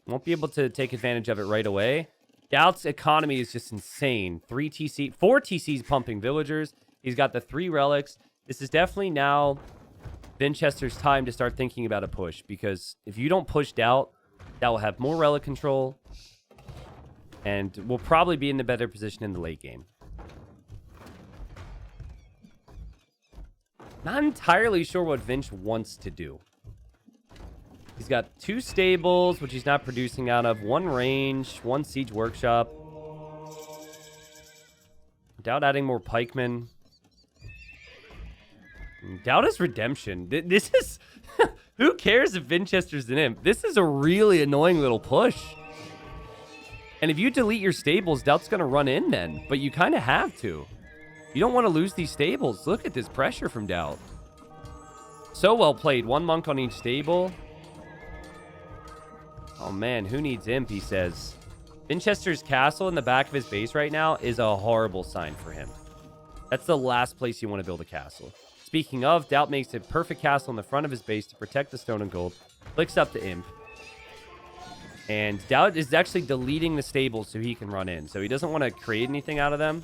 won't be able to take advantage of it right away. DauT's economy is just insane. 4 TCs pumping villagers. He's got the 3 relics. This is definitely now Vinchester's time to start thinking about a push, because if you don't push DauT, that will have more relic control, and will probably be in the better position in the late game. Not entirely sure what Vinch wants to do. He's got 2 stables, which he's not producing out of, 1 range, 1 siege workshop. DauT adding more pikemen. DauT is redemption. This is... Who cares if Vinchester's an imp? This is a really annoying little push. And if you delete your stables, DauT's going to run in then. But you kind of have to. You don't want to lose these stables. Look at this pressure from DauT. So well played. 1 monk on each stable. Oh, man. Who needs imp, he says. Vinchester's castle in the back of his base right now is a horrible sign for him. That's the last place you want to build a castle. Speaking of, DauT makes a perfect castle in the front of his base to protect the stone and gold. Clicks up the imp. And DauT is actually deleting the stables so he can run in. So he doesn't want to create anything out of them.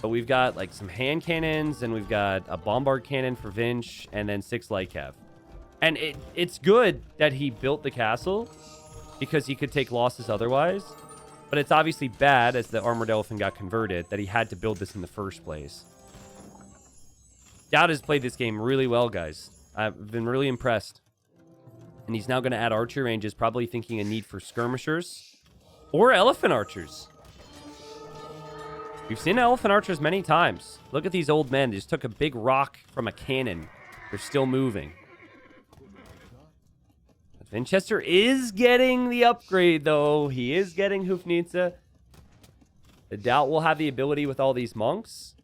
But we've got like some hand cannons, and we've got a bombard cannon for Vinch, and then 6 light cav. And it's good that he built the castle because he could take losses otherwise. But it's obviously bad, as the armored elephant got converted, that he had to build this in the first place. DauT has played this game really well, guys. I've been really impressed. And he's now going to add archery ranges, probably thinking a need for skirmishers or elephant archers. We've seen elephant archers many times. Look at these old men. They just took a big rock from a cannon. They're still moving. But Vinchester is getting the upgrade, though. He is getting Hufnitsa. The DauT will have the ability with all these monks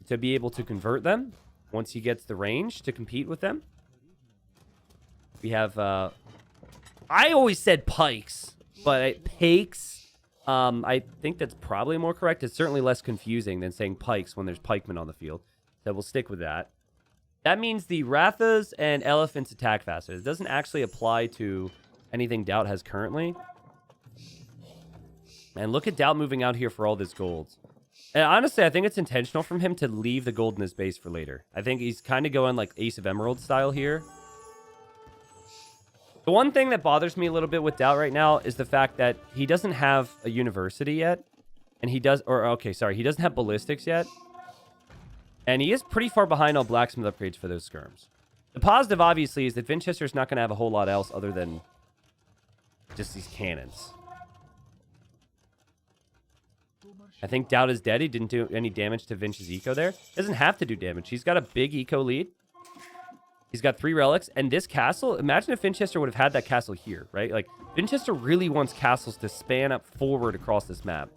to be able to convert them once he gets the range to compete with them. We have, I always said pikes, but pakes, I think that's probably more correct. It's certainly less confusing than saying pikes when there's pikemen on the field. So we'll stick with that. That means the Rathas and elephants attack faster. It doesn't actually apply to anything DauT has currently. And look at DauT moving out here for all this gold. And honestly, I think it's intentional from him to leave the gold in his base for later. I think he's kind of going like Ace of Emerald style here. The one thing that bothers me a little bit with DauT right now is the fact that he doesn't have a university yet. And he does, or okay, sorry, he doesn't have ballistics yet. And he is pretty far behind on blacksmith upgrades for those skirms. The positive, obviously, is that Vinchester's not going to have a whole lot else other than just these cannons. I think DauT is dead. He didn't do any damage to Vinch's eco there. Doesn't have to do damage. He's got a big eco lead. He's got 3 relics. And this castle, imagine if Vinchester would have had that castle here, right? Like, Vinchester really wants castles to span up forward across this map.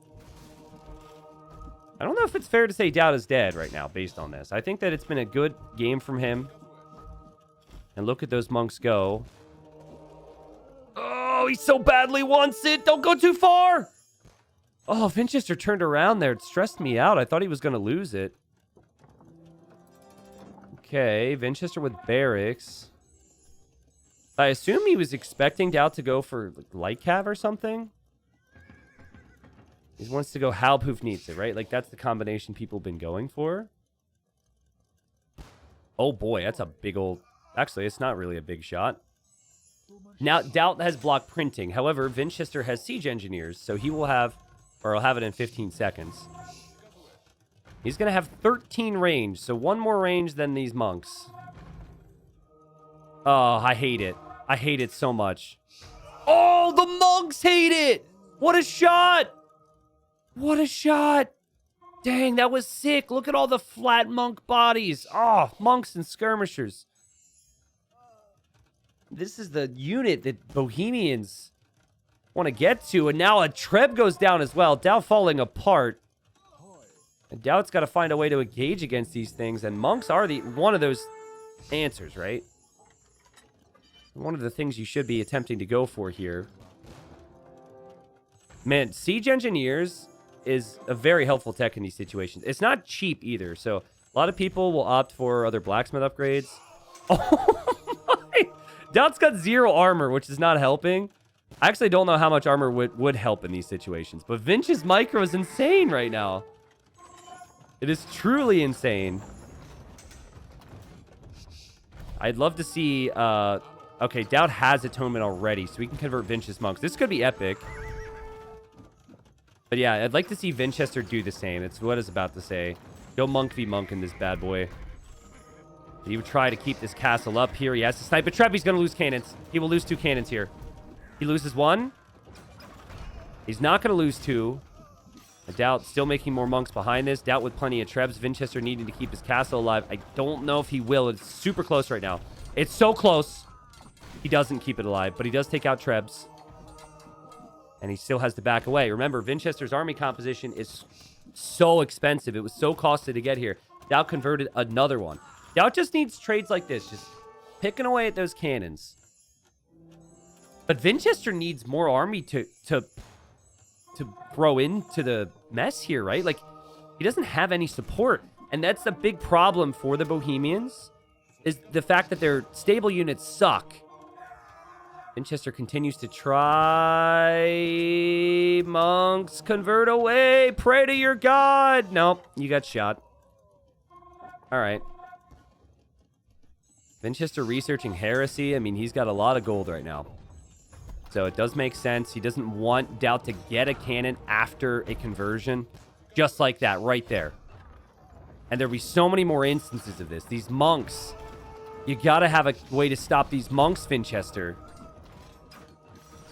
I don't know if it's fair to say DauT is dead right now based on this. I think that it's been a good game from him. And look at those monks go. Oh, he so badly wants it. Don't go too far. Oh, Vinchester turned around there. It stressed me out. I thought he was going to lose it. Okay, Vinchester with barracks. I assume he was expecting DauT to go for like, light cav or something. He wants to go Halb Hufnitsa, right? Like, that's the combination people have been going for. Oh, boy, that's a big old... Actually, it's not really a big shot. Now, DauT has block printing. However, Vinchester has siege engineers, so he will have... Or I'll have it in 15 seconds. He's going to have 13 range, so 1 more range than these monks. Oh, I hate it. I hate it so much. Oh, the monks hate it! What a shot! What a shot! Dang, that was sick. Look at all the flat monk bodies. Oh, monks and skirmishers. This is the unit that Bohemians want to get to, and now a Treb goes down as well. DauT falling apart. And DauT's got to find a way to engage against these things, and monks are one of those answers, right? One of the things you should be attempting to go for here. Man, siege engineers is a very helpful tech in these situations. It's not cheap either, so a lot of people will opt for other blacksmith upgrades. Oh my! DauT's got 0 armor, which is not helping. I actually don't know how much armor would help in these situations, but Vinch's micro is insane right now. It is truly insane. I'd love to see... okay, DauT has Atonement already, so we can convert Vinch's monks. This could be epic. But yeah, I'd like to see Vinchester do the same. It's what I was about to say. Go monk v monk in this bad boy. He would try to keep this castle up here. He has to snipe a trap. He's going to lose cannons. He will lose 2 cannons here. He loses 1. He's not going to lose 2. DauT still making more monks behind this. DauT with plenty of trebs. Vinchester needing to keep his castle alive. I don't know if he will. It's super close right now. It's so close. He doesn't keep it alive, but he does take out trebs. And he still has to back away. Remember, Vinchester's army composition is so expensive. It was so costly to get here. DauT converted another one. DauT just needs trades like this. Just picking away at those cannons. But Vinchester needs more army to throw into the mess here, right? Like, he doesn't have any support. And that's the big problem for the Bohemians, is the fact that their stable units suck. Vinchester continues to try. Monks, convert away. Pray to your god. Nope, you got shot. All right. Vinchester researching heresy. I mean, he's got a lot of gold right now. So it does make sense. He doesn't want DauT to get a cannon after a conversion. Just like that, right there. And there'll be so many more instances of this. These monks. You gotta have a way to stop these monks, Vinchester.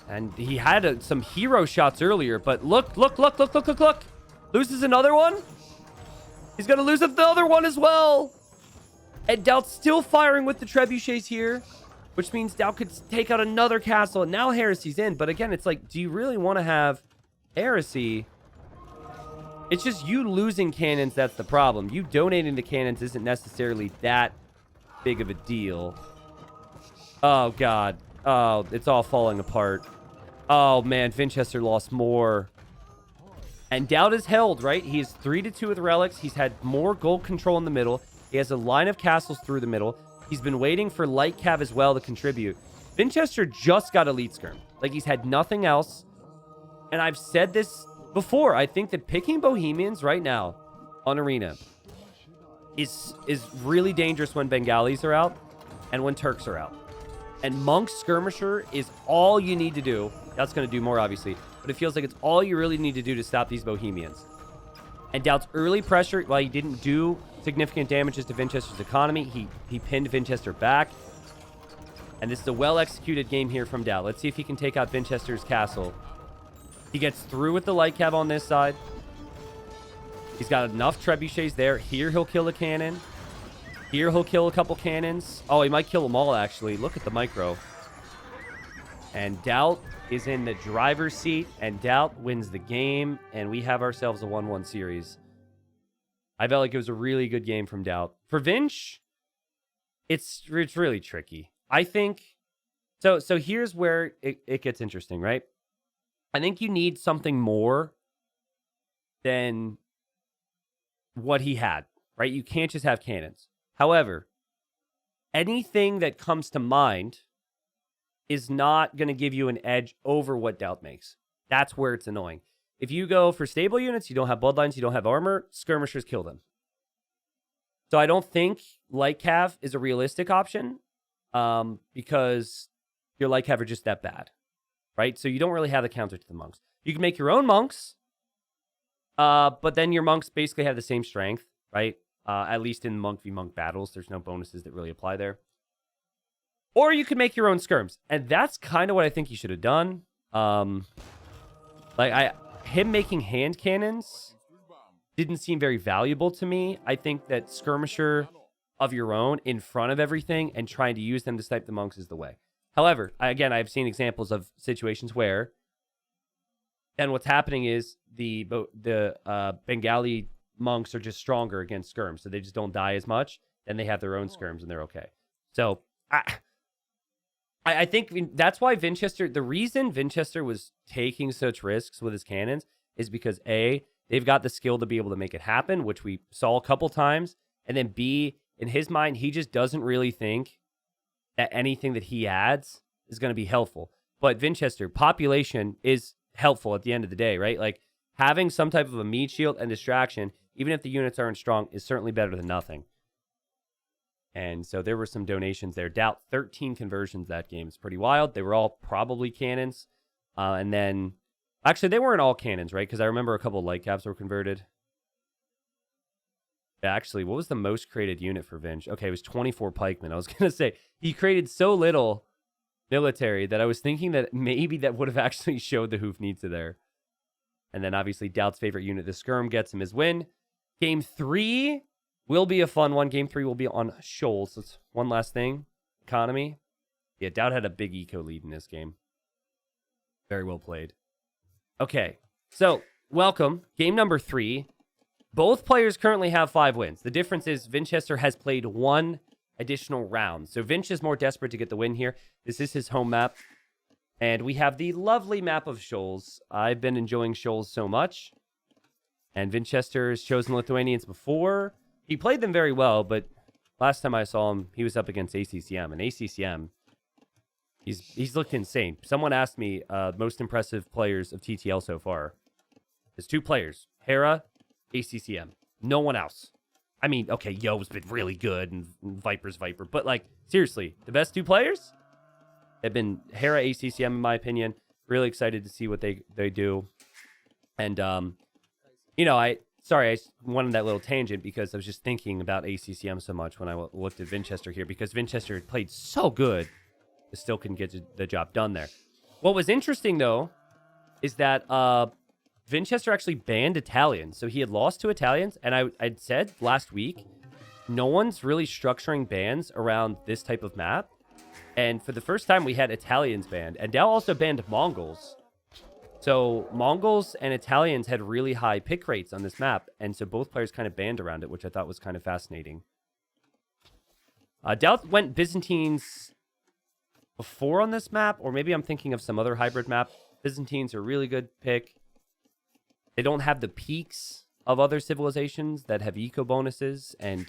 And he had some hero shots earlier, but look. Loses another one. He's gonna lose the other one as well. And DauT's still firing with the trebuchets here, which means DauT could take out another castle. And now Heresy's in. But again, it's like, do you really want to have Heresy? It's just you losing cannons that's the problem. You donating the cannons isn't necessarily that big of a deal. Oh, God. Oh, it's all falling apart. Oh, man. Vinchester lost more. And DauT is held, right? He is 3-2 with relics. He's had more gold control in the middle. He has a line of castles through the middle. He's been waiting for light cav as well to contribute. Vinchester just got elite skirm. Like, he's had nothing else. And I've said this before. I think that picking Bohemians right now on Arena is really dangerous when Bengalis are out and when Turks are out. And Monk Skirmisher is all you need to do. That's going to do more, obviously. But it feels like it's all you really need to do to stop these Bohemians. And DauT's early pressure, while he didn't do significant damages to Vinchester's economy, he pinned Vinchester back. And this is a well-executed game here from DauT. Let's see if he can take out Vinchester's castle. He gets through with the light cav on this side. He's got enough trebuchets there. Here he'll kill a cannon. Here he'll kill a couple cannons. Oh, he might kill them all, actually. Look at the micro. And DauT is in the driver's seat, and DauT wins the game, and we have ourselves a 1-1 series. I felt like it was a really good game from DauT. For Vinch, it's really tricky. I think... So here's where it gets interesting, right? I think you need something more than what he had, right? You can't just have cannons. However, anything that comes to mind is not going to give you an edge over what DauT makes. That's where it's annoying. If you go for stable units, you don't have bloodlines, you don't have armor, skirmishers kill them. So I don't think light cav is a realistic option because your light cav are just that bad, right? So you don't really have the counter to the monks. You can make your own monks, but then your monks basically have the same strength, right? At least in monk v monk battles, there's no bonuses that really apply there. Or you could make your own skirms. And that's kind of what I think he should have done. Him making hand cannons didn't seem very valuable to me. I think that skirmisher of your own in front of everything and trying to use them to snipe the monks is the way. However, again, I've seen examples of situations where then what's happening is the Bengali monks are just stronger against skirms, so they just don't die as much. Then they have their own skirms and they're okay. So I think that's why Vinchester, the reason Vinchester was taking such risks with his cannons is because A, they've got the skill to be able to make it happen, which we saw a couple times. And then B, in his mind, he just doesn't really think that anything that he adds is going to be helpful. But Vinchester, population is helpful at the end of the day, right? Like having some type of a meat shield and distraction, even if the units aren't strong, is certainly better than nothing. And so there were some donations there. DauT, 13 conversions that game. It's pretty wild. They were all probably cannons. And then, actually, they weren't all cannons, right? Because I remember a couple of light caps were converted. Yeah, actually, what was the most created unit for Vinch? Okay, it was 24 pikemen. I was going to say, he created so little military that I was thinking that maybe that would have actually showed the hoof needs to there. And then obviously DauT's favorite unit, the Skirm, gets him his win. Game 3 will be a fun one. Game 3 will be on Shoals. That's one last thing. Economy. Yeah, DauT had a big eco lead in this game. Very well played. Okay, so welcome. Game number 3. Both players currently have 5 wins. The difference is Vinchester has played 1 additional round. So Vinch is more desperate to get the win here. This is his home map. And we have the lovely map of Shoals. I've been enjoying Shoals so much. And Vinchester has chosen Lithuanians before. He played them very well, but last time I saw him, he was up against ACCM. And ACCM, he's looked insane. Someone asked me most impressive players of TTL so far. There's 2 players. Hera, ACCM. No one else. I mean, okay, Yo's been really good, and Viper's Viper. But, like, seriously, the best 2 players have been Hera, ACCM, in my opinion. Really excited to see what they do. And, you know, I went on that little tangent because I was just thinking about ACCM so much when I looked at Vinchester here, because Vinchester had played so good, but still couldn't get the job done there. What was interesting, though, is that Vinchester actually banned Italians. So he had lost to Italians, and I'd said last week, no one's really structuring bans around this type of map. And for the first time, we had Italians banned. And DauT also banned Mongols. So Mongols and Italians had really high pick rates on this map. And so both players kind of banned around it, which I thought was kind of fascinating. DauT went Byzantines before on this map, or maybe I'm thinking of some other hybrid map. Byzantines are a really good pick. They don't have the peaks of other civilizations that have eco bonuses and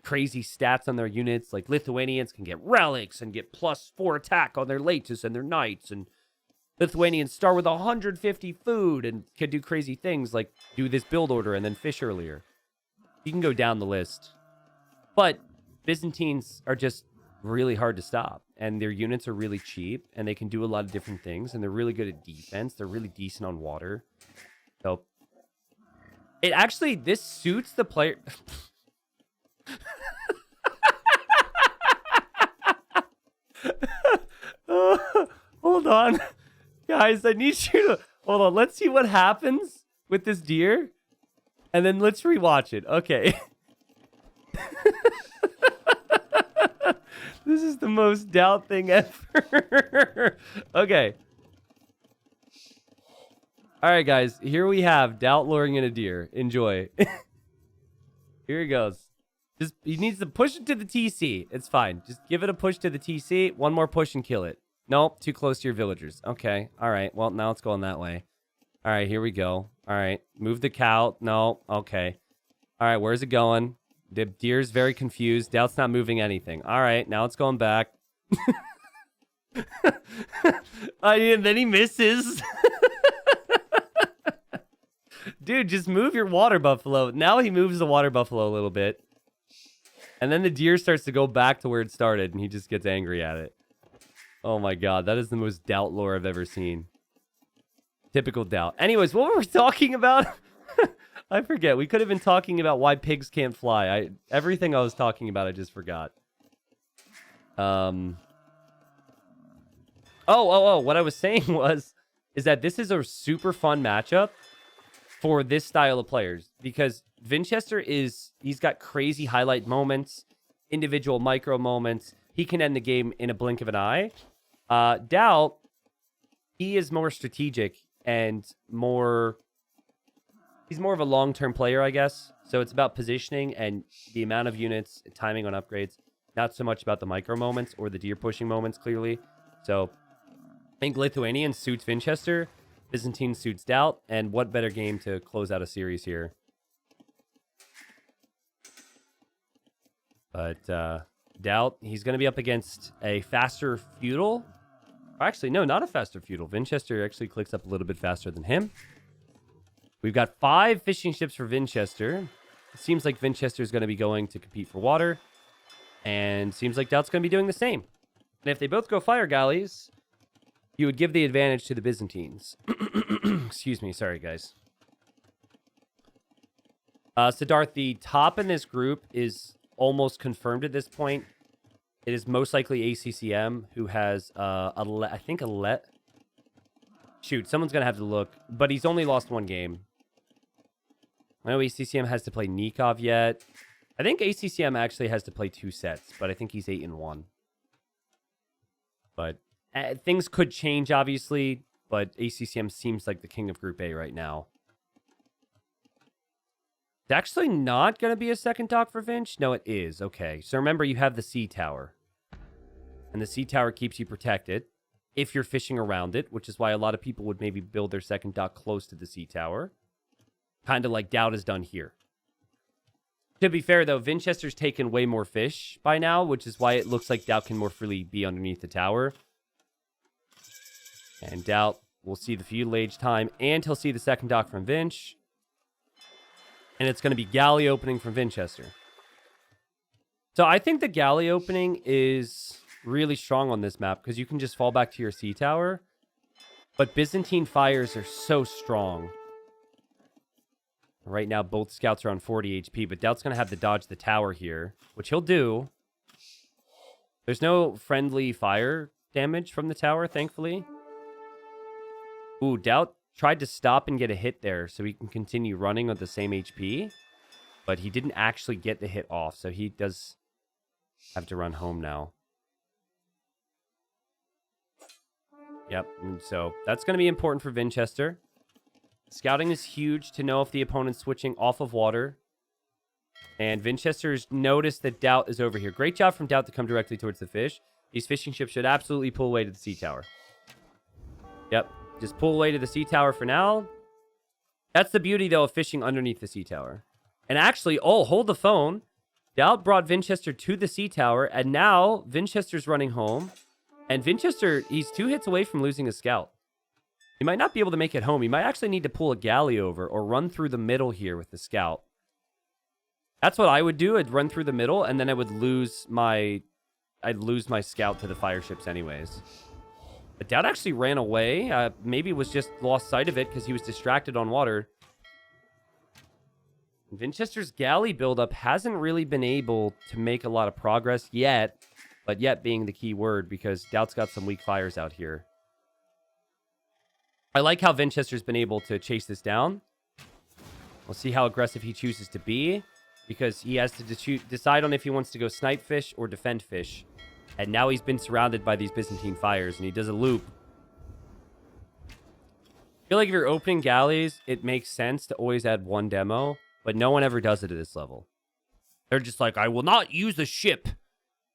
crazy stats on their units. Like Lithuanians can get relics and get +4 attack on their Latus and their knights. And Lithuanians start with 150 food and can do crazy things like do this build order and then fish earlier. You can go down the list. But Byzantines are just really hard to stop. And their units are really cheap. And they can do a lot of different things. And they're really good at defense. They're really decent on water. So it actually, this suits the player. Hold on. Guys, I need you to... Hold on, let's see what happens with this deer. And then let's rewatch it. Okay. This is the most DauT thing ever. Okay. All right, guys. Here we have DauT luring in a deer. Enjoy. Here he goes. Just, he needs to push it to the TC. It's fine. Just give it a push to the TC. One more push and kill it. Nope, too close to your villagers. Okay, all right. Well, now it's going that way. All right, here we go. All right, move the cow. No, okay. All right, where's it going? The deer's very confused. DauT's not moving anything. All right, now it's going back. And then he misses. Dude, just move your water buffalo. Now he moves the water buffalo a little bit. And then the deer starts to go back to where it started, and he just gets angry at it. Oh my god, that is the most DauT lore I've ever seen. Typical DauT. Anyways, what were we talking about? I forget. We could have been talking about why pigs can't fly. Everything I was talking about, I just forgot. Oh, what I was saying is that this is a super fun matchup for this style of players, because Vinchester he's got crazy highlight moments, individual micro moments. He can end the game in a blink of an eye. DauT, he is more strategic and he's more of a long-term player, I guess. So it's about positioning and the amount of units, timing on upgrades, not so much about the micro moments or the deer pushing moments, clearly. So I think Lithuanian suits Vinchester, Byzantine suits DauT, and what better game to close out a series here? But DauT, he's going to be up against a faster feudal. Actually, no, not a faster feudal. Vinchester actually clicks up a little bit faster than him. We've got 5 fishing ships for Vinchester. It seems like Vinchester is going to be going to compete for water. And seems like DauT's going to be doing the same. And if they both go fire galleys, you would give the advantage to the Byzantines. Excuse me. Sorry, guys. Siddharth, the top in this group is almost confirmed at this point. It is most likely ACCM, who has, I think, Shoot, someone's going to have to look. But he's only lost one game. I know ACCM has to play Nikov yet. I think ACCM actually has to play 2 sets, but I think he's 8-1. But things could change, obviously. But ACCM seems like the king of Group A right now. It's actually not going to be a second dock for Vinch? No, it is. Okay. So remember, you have the sea tower. And the sea tower keeps you protected if you're fishing around it, which is why a lot of people would maybe build their second dock close to the sea tower. Kind of like DauT has done here. To be fair, though, Vinchester's taken way more fish by now, which is why it looks like DauT can more freely be underneath the tower. And DauT will see the feudal age time, and he'll see the second dock from Vinch. And it's going to be galley opening from Vinchester. So I think the galley opening is really strong on this map because you can just fall back to your sea tower. But Byzantine fires are so strong. Right now, both scouts are on 40 HP, but DauT's going to have to dodge the tower here, which he'll do. There's no friendly fire damage from the tower, thankfully. Ooh, DauT tried to stop and get a hit there so he can continue running with the same HP, but he didn't actually get the hit off, so he does have to run home now. Yep, and so that's going to be important for Vinchester. Scouting is huge to know if the opponent's switching off of water. And Vinchester's noticed that DauT is over here. Great job from DauT to come directly towards the fish. These fishing ships should absolutely pull away to the sea tower. Yep, just pull away to the sea tower for now. That's the beauty, though, of fishing underneath the sea tower. And actually, oh, hold the phone. DauT brought Vinchester to the sea tower, and now Vinchester's running home. And Vinchester, he's 2 hits away from losing a scout. He might not be able to make it home. He might actually need to pull a galley over or run through the middle here with the scout. That's what I would do. I'd run through the middle, and then I would lose my scout to the fire ships anyways. But DauT actually ran away. Maybe was just lost sight of it because he was distracted on water. Vinchester's galley buildup hasn't really been able to make a lot of progress yet. But yet being the key word because DauT's got some weak fires out here. I like how Vinchester's been able to chase this down. We'll see how aggressive he chooses to be because he has to decide on if he wants to go snipe fish or defend fish. And now he's been surrounded by these Byzantine fires and he does a loop. I feel like if you're opening galleys, it makes sense to always add 1 demo, but no one ever does it at this level. They're just like, I will not use a ship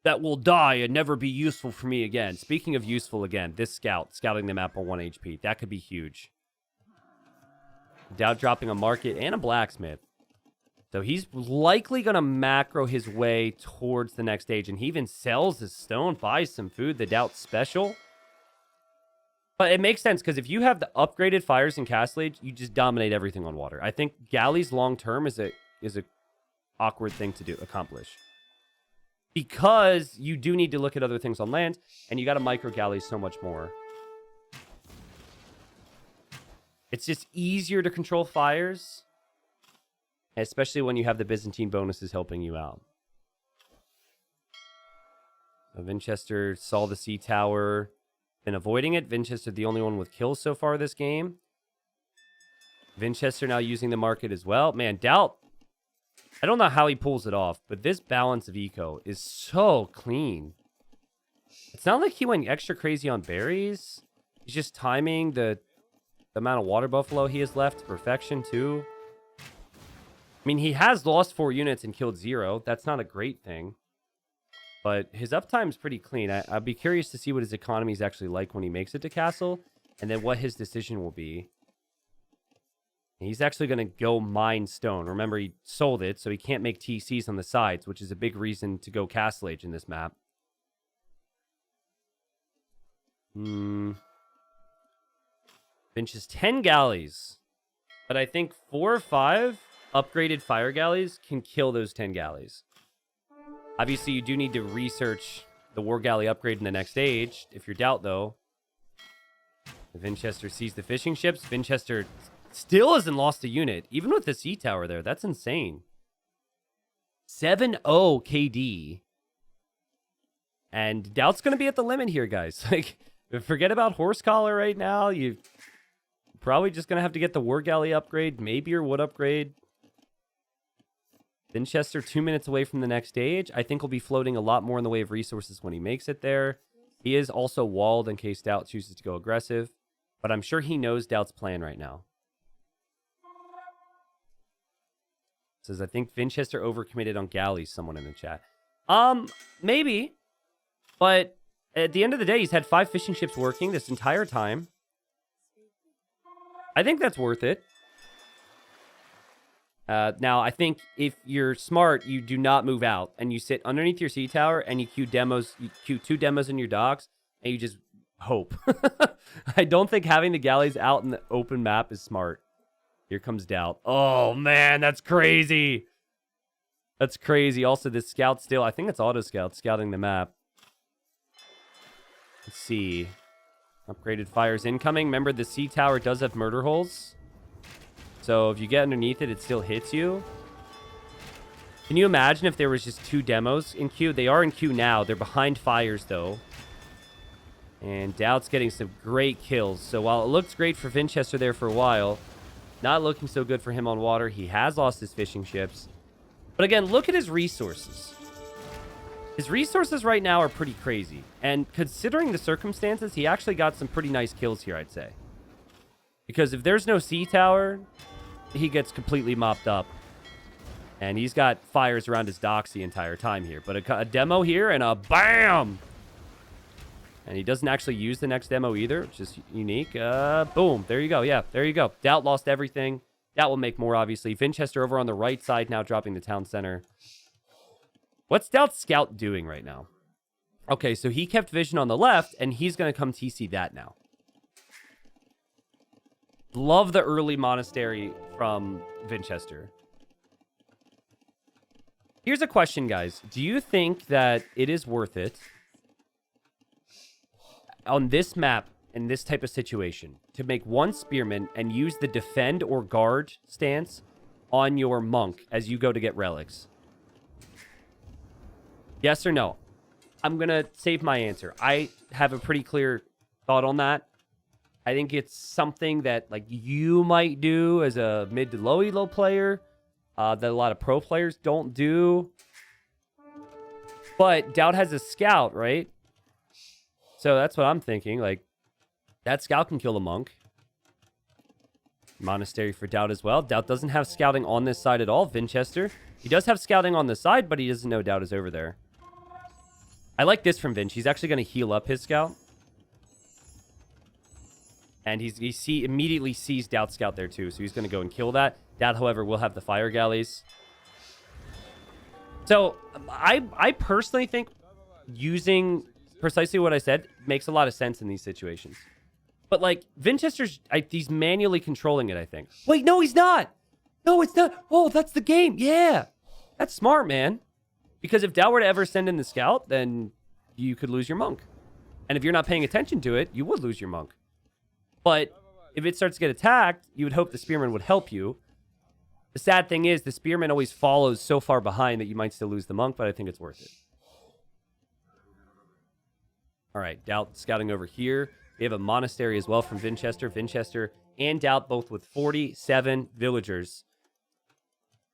that will die and never be useful for me again. Speaking of useful again, this scout, scouting the map on 1 HP. That could be huge. DauT dropping a market and a blacksmith. So he's likely going to macro his way towards the next stage. And he even sells his stone, buys some food, the DauT special. But it makes sense because if you have the upgraded fires in Castle Age, you just dominate everything on water. I think galleys long term is a awkward thing to accomplish. Because you do need to look at other things on land, and you got to micro galleys so much more. It's just easier to control fires, especially when you have the Byzantine bonuses helping you out. So Vinchester saw the sea tower, been avoiding it. Vinchester the only one with kills so far this game. Vinchester now using the market as well. Man, DauT, I don't know how he pulls it off, but this balance of eco is so clean. It's not like he went extra crazy on berries. He's just timing the amount of water buffalo he has left to perfection, too. I mean, he has lost 4 units and killed 0. That's not a great thing. But his uptime's pretty clean. I'd be curious to see what his economy is actually like when he makes it to Castle, and then what his decision will be. He's actually going to go mine stone. Remember, he sold it, so he can't make TCs on the sides, which is a big reason to go Castle Age in this map. Vinch is 10 galleys. But I think 4 or 5 upgraded fire galleys can kill those 10 galleys. Obviously, you do need to research the war galley upgrade in the next stage. If you're DauT, though. Vinchester sees the fishing ships. Vinchester still hasn't lost a unit, even with the sea tower there. That's insane. 7-0 KD. And DauT's going to be at the limit here, guys. Like, forget about horse collar right now. Probably just going to have to get the War Galley upgrade, maybe your wood upgrade. Vinchester 2 minutes away from the next stage. I think will be floating a lot more in the way of resources when he makes it there. He is also walled in case DauT chooses to go aggressive. But I'm sure he knows DauT's plan right now. Says, I think Vinchester overcommitted on galleys, someone in the chat. Maybe. But at the end of the day, he's had 5 fishing ships working this entire time. I think that's worth it. Now, I think if you're smart, you do not move out. And you sit underneath your sea tower and you queue demos. You queue 2 demos in your docks. And you just hope. I don't think having the galleys out in the open map is smart. Here comes DauT. Oh, man, that's crazy. That's crazy. Also, this scout still, I think it's auto scout scouting the map. Let's see. Upgraded fires incoming. Remember, the sea tower does have murder holes. So if you get underneath it, it still hits you. Can you imagine if there was just 2 demos in queue? They are in queue now. They're behind fires, though. And DauT's getting some great kills. So while it looks great for Vinchester there for a while, not looking so good for him on water. He has lost his fishing ships. But again, look at his resources. His resources right now are pretty crazy. And considering the circumstances, he actually got some pretty nice kills here, I'd say. Because if there's no sea tower, he gets completely mopped up. And he's got fires around his docks the entire time here. But a demo here and a BAM! And he doesn't actually use the next demo either, which is unique. Boom. There you go. Yeah, there you go. DauT lost everything. DauT will make more, obviously. Vinchester over on the right side now, dropping the town center. What's DauT's scout doing right now? Okay, so he kept vision on the left, and he's going to come TC that now. Love the early monastery from Vinchester. Here's a question, guys. Do you think that it is worth it on this map, in this type of situation, to make 1 spearman and use the defend or guard stance on your monk as you go to get relics? Yes or no? I'm going to save my answer. I have a pretty clear thought on that. I think it's something that like you might do as a mid to low elo player that a lot of pro players don't do. But DauT has a scout, right? So that's what I'm thinking. Like, that scout can kill the monk. Monastery for DauT as well. DauT doesn't have scouting on this side at all. Vinchester. He does have scouting on the side, but he doesn't know DauT is over there. I like this from Vinch. He's actually going to heal up his scout. And he immediately sees DauT's scout there too. So he's going to go and kill that. DauT, however, will have the fire galleys. So I personally think using precisely what I said makes a lot of sense in these situations. But, like, Vinchester's, he's manually controlling it, I think. Wait, no, he's not. No, it's not. Oh, that's the game. Yeah. That's smart, man. Because if DauT were to ever send in the scout, then you could lose your monk. And if you're not paying attention to it, you would lose your monk. But if it starts to get attacked, you would hope the spearman would help you. The sad thing is the spearman always follows so far behind that you might still lose the monk, but I think it's worth it. All right, DauT scouting over here. We have a monastery as well from Vinchester. Vinchester and DauT both with 47 villagers.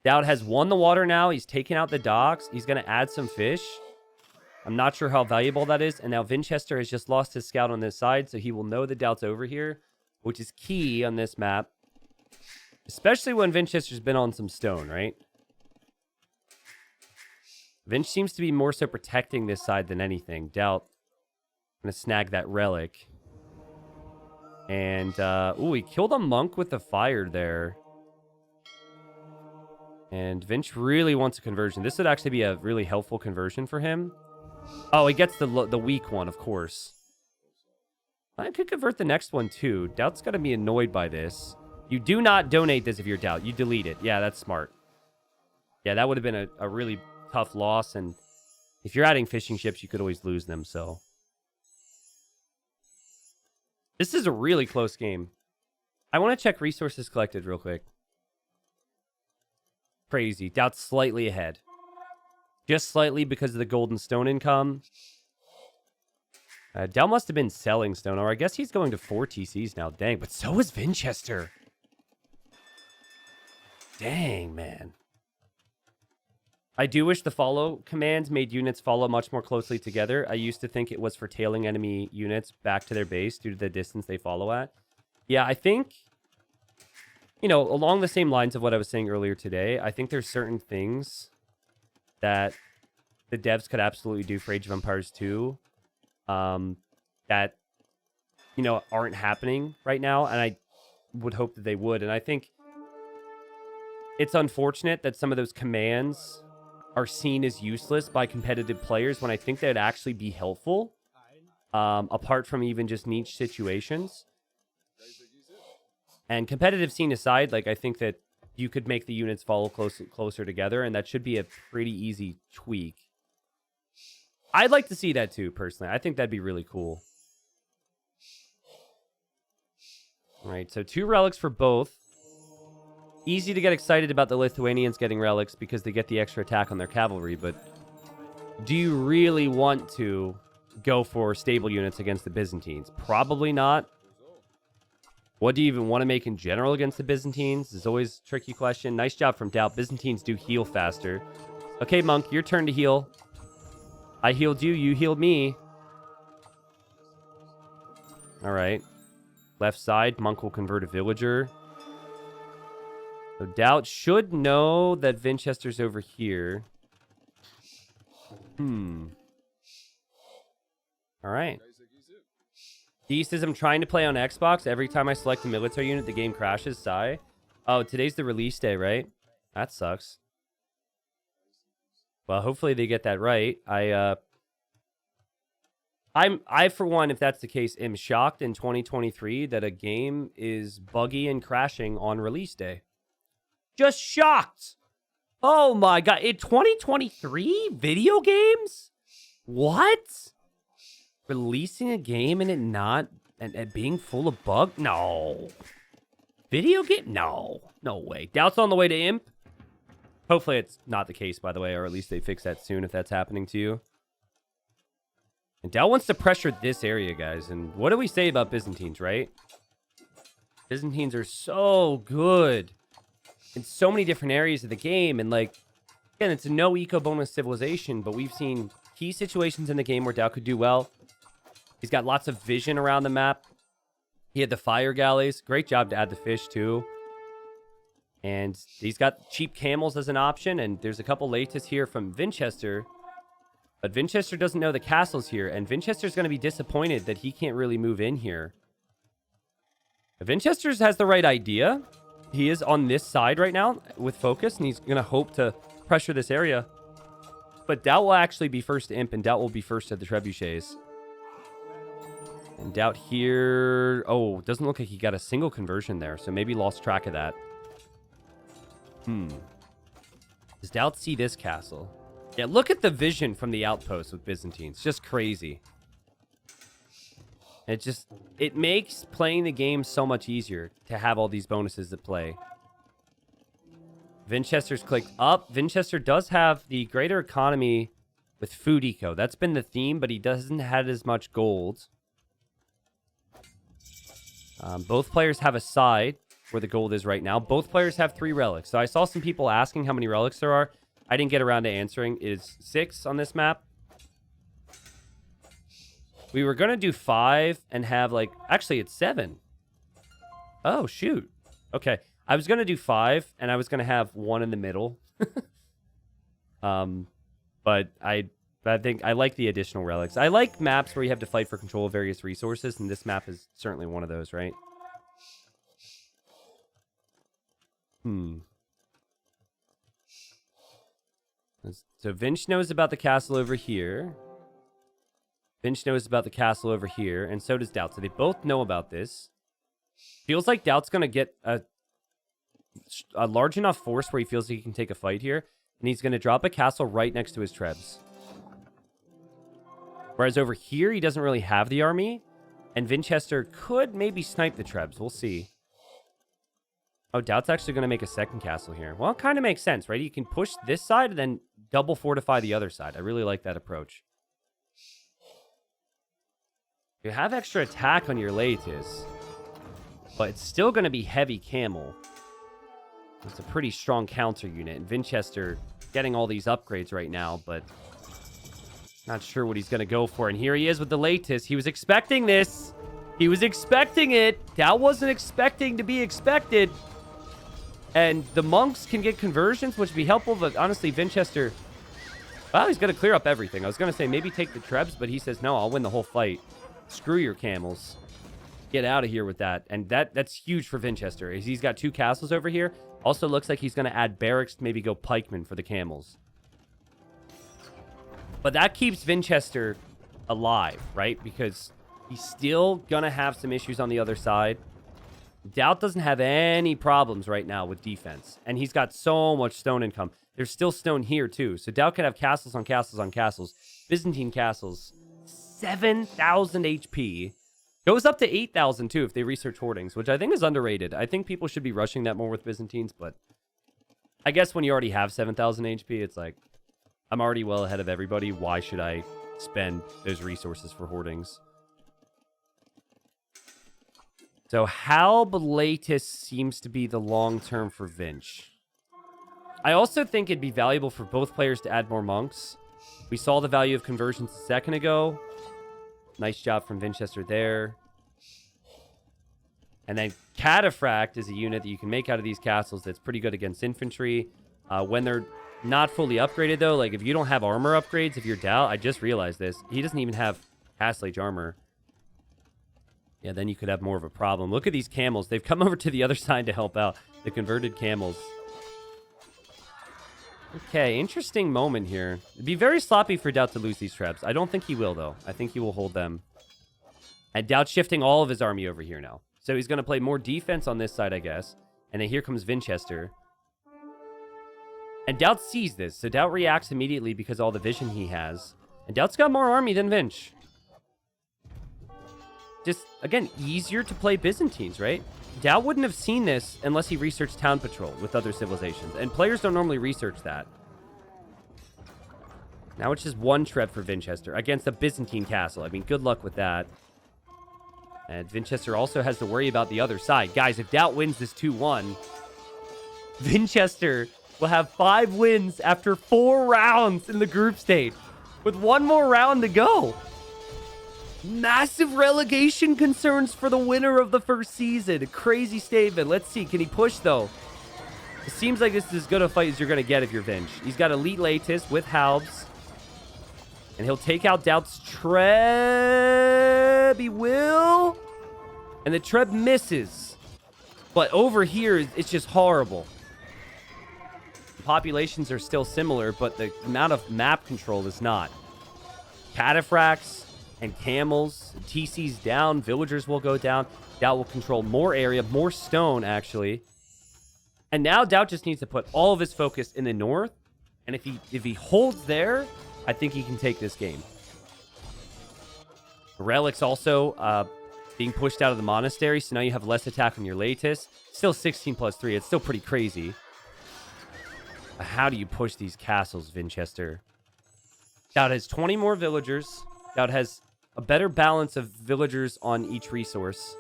DauT has won the water now. He's taken out the docks. He's going to add some fish. I'm not sure how valuable that is. And now Vinchester has just lost his scout on this side, so he will know that DauT's over here, which is key on this map. Especially when Vinchester's been on some stone, right? Vinch seems to be more so protecting this side than anything. DauT going to snag that relic. And, ooh, he killed a monk with the fire there. And Vinch really wants a conversion. This would actually be a really helpful conversion for him. Oh, he gets the weak one, of course. I could convert the next one, too. DauT's going to be annoyed by this. You do not donate this if you're DauT. You delete it. Yeah, that's smart. Yeah, that would have been a really tough loss. And if you're adding fishing ships, you could always lose them, so... This is a really close game. I want to check resources collected real quick. Crazy. DauT's slightly ahead. Just slightly because of the golden stone income. DauT must have been selling stone, or I guess he's going to 4 TCs now. Dang, but so is Vinchester. Dang, man. I do wish the follow commands made units follow much more closely together. I used to think it was for tailing enemy units back to their base due to the distance they follow at. Yeah, I think, you know, along the same lines of what I was saying earlier today, I think there's certain things that the devs could absolutely do for Age of Empires 2 that, you know, aren't happening right now, and I would hope that they would. And I think it's unfortunate that some of those commands are seen as useless by competitive players when I think they'd actually be helpful, apart from even just niche situations. And competitive scene aside, like, I think that you could make the units follow closer together, and that should be a pretty easy tweak. I'd like to see that too, personally. I think that'd be really cool. All right, so 2 relics for both. Easy to get excited about the Lithuanians getting relics because they get the extra attack on their cavalry, but do you really want to go for stable units against the Byzantines? Probably not. What do you even want to make in general against the Byzantines? Is always a tricky question. Nice job from DauT. Byzantines do heal faster. Okay, Monk, your turn to heal. I healed you, you healed me. All right. Left side, Monk will convert a villager. So DauT should know that Vinchester's over here. All right. He says, I'm trying to play on Xbox. Every time I select a military unit, the game crashes. Sigh. Oh, today's the release day, right? That sucks. Well, hopefully they get that right. I for one, if that's the case, am shocked in 2023 that a game is buggy and crashing on release day. Just shocked. Oh my god. In 2023? Video games? What? Releasing a game and it not... And being full of bugs? No. Video game? No. No way. DauT's on the way to Imp? Hopefully it's not the case, by the way, or at least they fix that soon if that's happening to you. And DauT wants to pressure this area, guys. And what do we say about Byzantines, right? Byzantines are so good in so many different areas of the game. And, like, again, it's a no eco bonus civilization, but we've seen key situations in the game where DauT could do well. He's got lots of vision around the map. He had the fire galleys. Great job to add the fish, too. And he's got cheap camels as an option. And there's a couple latest here from Vinchester. But Vinchester doesn't know the castle's here. And Vinchester's going to be disappointed that he can't really move in here. Vinchester has the right idea. He is on this side right now with focus. And he's going to hope to pressure this area. But DauT will actually be first to Imp. And DauT will be first to the Trebuchets. And DauT here... Oh, doesn't look like he got a single conversion there. So maybe lost track of that. Does DauT see this castle? Yeah, look at the vision from the outpost with Byzantines. Just crazy. It makes playing the game so much easier to have all these bonuses at play. Vinchester's clicked up. Vinchester does have the greater economy with food eco. That's been the theme, but he doesn't have as much gold. Both players have a side where the gold is right now. Both players have 3 relics. So I saw some people asking how many relics there are. I didn't get around to answering. It is 6 on this map. We were going to do 5 and have, like... Actually, it's 7. Oh, shoot. Okay. I was going to do 5, and I was going to have 1 in the middle. But I think I like the additional relics. I like maps where you have to fight for control of various resources, and this map is certainly one of those, right? So Vinch knows about the castle over here. Vinch knows about the castle over here, and so does DauT. So they both know about this. Feels like DauT's going to get a large enough force where he feels like he can take a fight here, and he's going to drop a castle right next to his Trebs. Whereas over here, he doesn't really have the army, and Vinchester could maybe snipe the Trebs. We'll see. Oh, DauT's actually going to make a second castle here. Well, it kind of makes sense, right? You can push this side and then double fortify the other side. I really like that approach. You have extra attack on your latest, but it's still going to be heavy camel. It's a pretty strong counter unit. And Vinchester getting all these upgrades right now, but not sure what he's going to go for. And here he is with the latest. He was expecting this. He was expecting it. DauT wasn't expecting to be expected. And the monks can get conversions, which would be helpful, but honestly, Vinchester, well, he's going to clear up everything. I was going to say maybe take the trebs, but he says, no, I'll win the whole fight. Screw your camels. Get out of here with that. And that's huge for Vinchester. He's got 2 castles over here. Also looks like he's going to add barracks to maybe go pikemen for the camels. But that keeps Vinchester alive, right? Because he's still going to have some issues on the other side. DauT doesn't have any problems right now with defense. And he's got so much stone income. There's still stone here, too. So DauT can have castles on castles on castles. Byzantine castles. 7,000 HP. Goes up to 8,000 too if they research hoardings, which I think is underrated. I think people should be rushing that more with Byzantines, but I guess when you already have 7,000 HP, it's like, I'm already well ahead of everybody. Why should I spend those resources for hoardings? So Halblatus seems to be the long term for Vinch. I also think it'd be valuable for both players to add more monks. We saw the value of conversions a second ago. Nice job from Vinchester there. And then Cataphract is a unit that you can make out of these castles that's pretty good against infantry. When they're not fully upgraded, though, like if you don't have armor upgrades, if you're DauT, I just realized this. He doesn't even have Castle Age armor. Yeah, then you could have more of a problem. Look at these camels. They've come over to the other side to help out. The converted camels. Okay, interesting moment here. It'd be very sloppy for DauT to lose these trebs. I don't think he will, though. I think he will hold them. And DauT's shifting all of his army over here now. So he's going to play more defense on this side, I guess. And then here comes Vinchester. And DauT sees this. So DauT reacts immediately because of all the vision he has. And DauT's got more army than Vinch. Just, again, easier to play Byzantines, right? DauT wouldn't have seen this unless he researched Town Patrol with other civilizations. And players don't normally research that. Now it's just 1 treb for Vinchester against a Byzantine castle. I mean, good luck with that. And Vinchester also has to worry about the other side. Guys, if DauT wins this 2-1, Vinchester will have 5 wins after 4 rounds in the group stage with 1 more round to go. Massive relegation concerns for the winner of the first season. A crazy statement. Let's see. Can he push, though? It seems like this is as good a fight as you're going to get if you're Vinch. He's got Elite Latis with Halbs. And he'll take out DauT's Treb. He will. And the Treb misses. But over here, it's just horrible. The populations are still similar, but the amount of map control is not. Cataphracts and camels, TC's down, villagers will go down. DauT will control more area, more stone, actually. And now DauT just needs to put all of his focus in the north. And if he holds there, I think he can take this game. Relics also being pushed out of the monastery, so now you have less attack on your latest. Still 16 plus 3. It's still pretty crazy. How do you push these castles, Vinchester? DauT has 20 more villagers. DauT has a better balance of villagers on each resource.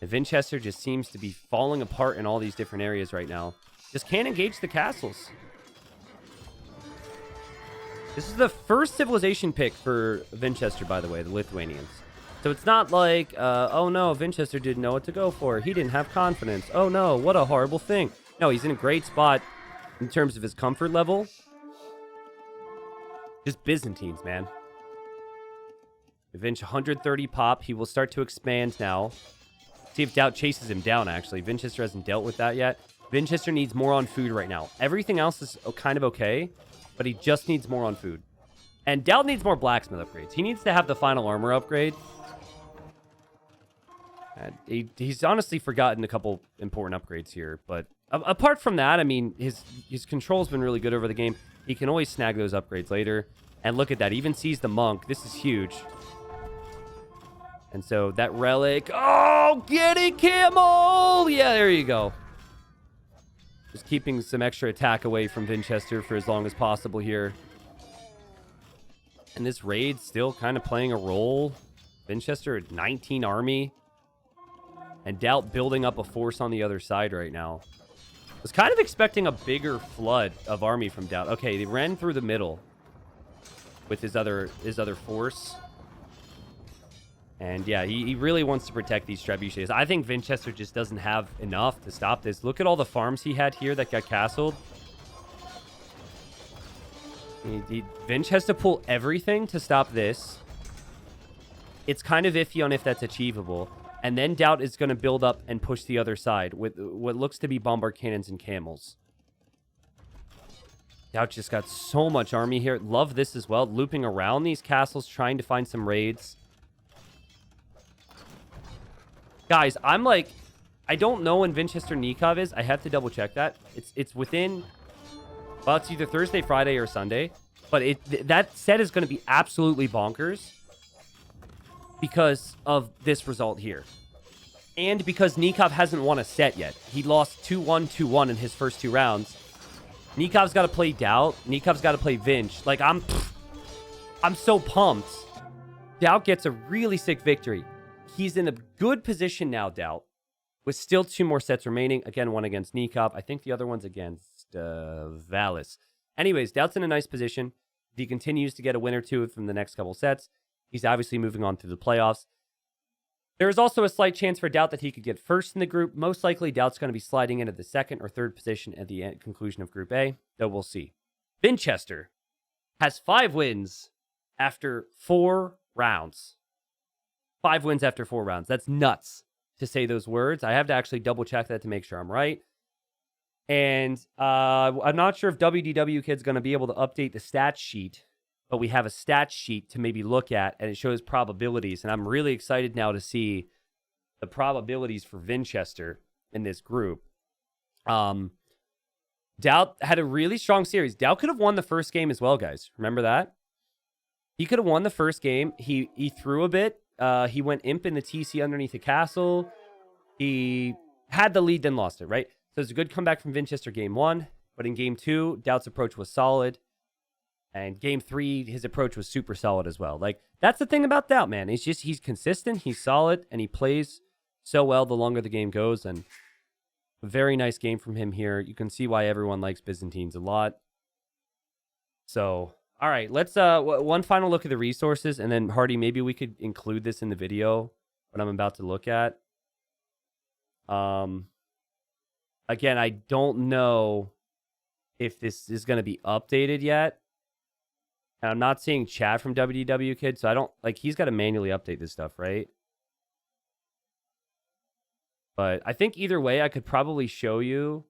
And Vinchester just seems to be falling apart in all these different areas right now. Just can't engage the castles. This is the first civilization pick for Vinchester, by the way, the Lithuanians. So it's not like, oh no, Vinchester didn't know what to go for. He didn't have confidence. Oh no, what a horrible thing. No, he's in a great spot in terms of his comfort level. Just Byzantines, man. Vinch 130 pop. He will start to expand now. See if DauT chases him down, actually. Vinchester hasn't dealt with that yet. Vinchester needs more on food right now. Everything else is kind of okay, but he just needs more on food. And DauT needs more blacksmith upgrades. He needs to have the final armor upgrade. And he's honestly forgotten a couple important upgrades here. But apart from that, I mean, his control's been really good over the game. He can always snag those upgrades later. And look at that. Even sees the monk. This is huge. And so that relic... Oh, get it, Camel! Yeah, there you go. Just keeping some extra attack away from Vinchester for as long as possible here. And this raid's still kind of playing a role. Vinchester at 19 army. And DauT building up a force on the other side right now. I was kind of expecting a bigger flood of army from DauT. Okay, they ran through the middle with his other force. And yeah, he really wants to protect these trebuchets. I think Vinchester just doesn't have enough to stop this. Look at all the farms he had here that got castled. Vinch has to pull everything to stop this. It's kind of iffy on if that's achievable. And then DauT is going to build up and push the other side with what looks to be bombard cannons and camels. DauT just got so much army here. Love this as well. Looping around these castles, trying to find some raids. Guys, I'm like, I don't know when Vinchester Nikov is. I have to double check that. It's within, well, it's either Thursday, Friday, or Sunday. But that set is going to be absolutely bonkers because of this result here. And because Nikov hasn't won a set yet. He lost 2-1, 2-1 in his first 2 rounds. Nikov's got to play DauT. Nikov's got to play Vinch. Like, I'm so pumped. DauT gets a really sick victory. He's in a good position now, DauT, with still 2 more sets remaining. Again, one against Nikov. I think the other one's against Valis. Anyways, DauT's in a nice position. If he continues to get a win or 2 from the next couple sets, he's obviously moving on through the playoffs. There is also a slight chance for DauT that he could get first in the group. Most likely, DauT's going to be sliding into the 2nd or 3rd position at the conclusion of Group A, though we'll see. Vinchester has 5 wins after 4 rounds. 5 wins after 4 rounds. That's nuts to say those words. I have to actually double check that to make sure I'm right. And I'm not sure if WDW Kid's going to be able to update the stat sheet, but we have a stat sheet to maybe look at, and it shows probabilities. And I'm really excited now to see the probabilities for Vinchester in this group. DauT had a really strong series. DauT could have won the first game as well, guys. Remember that? He could have won the first game. He threw a bit. He went imp in the TC underneath the castle. He had the lead, then lost it, right? So it's a good comeback from Vinchester game 1. But in game 2, DauT's approach was solid. And game 3, his approach was super solid as well. Like, that's the thing about DauT, man. It's just he's consistent, he's solid, and he plays so well the longer the game goes. And a very nice game from him here. You can see why everyone likes Byzantines a lot. So, all right, let's one final look at the resources, and then Hardy, maybe we could include this in the video, what I'm about to look at. Again, I don't know if this is going to be updated yet. And I'm not seeing chat from WDW Kid, so I don't, like, he's got to manually update this stuff, right? But I think either way, I could probably show you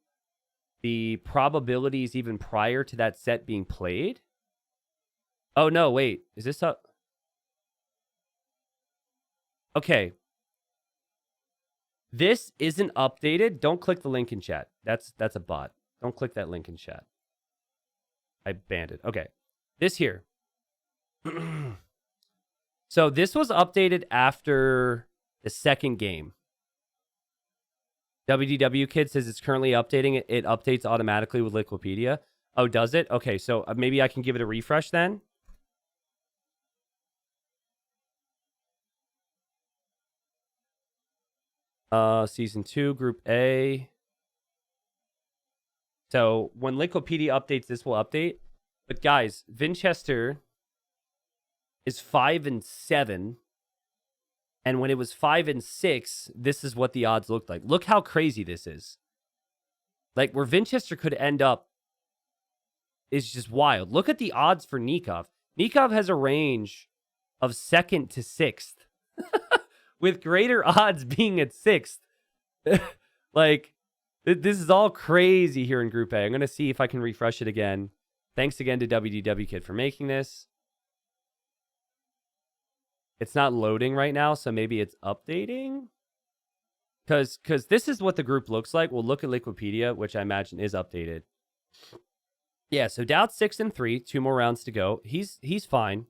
the probabilities even prior to that set being played. Oh, no, wait. Is this up? Okay. This isn't updated. Don't click the link in chat. That's a bot. Don't click that link in chat. I banned it. Okay. This here. So this was updated after the second game. WDW Kid says it's currently updating it. It updates automatically with Liquipedia. Oh, does it? Okay, so maybe I can give it a refresh then. Season 2, Group A. So when Liquipedia updates, this will update. But guys, Vinchester is 5-7. And when it was 5-6, this is what the odds looked like. Look how crazy this is. Like, where Vinchester could end up is just wild. Look at the odds for Nikov. Nikov has a range of 2nd to 6th. With greater odds being at 6th. Like, this is all crazy here in Group A. I'm going to see if I can refresh it again. Thanks again to WDW Kid for making this. It's not loading right now, so maybe it's updating. Because this is what the group looks like. We'll look at Liquipedia, which I imagine is updated. Yeah, so DauT 6-3, 2 more rounds to go. He's fine.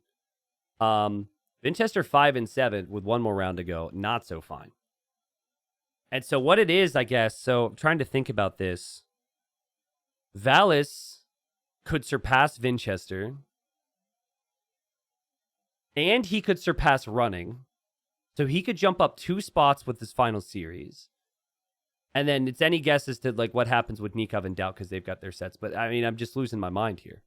Vinchester 5-7 with 1 more round to go. Not so fine. And so what it is, I guess, so I'm trying to think about this. Valis could surpass Vinchester. And he could surpass running. So he could jump up 2 spots with this final series. And then it's any guess as to like what happens with Nikov and DauT because they've got their sets. But I mean, I'm just losing my mind here.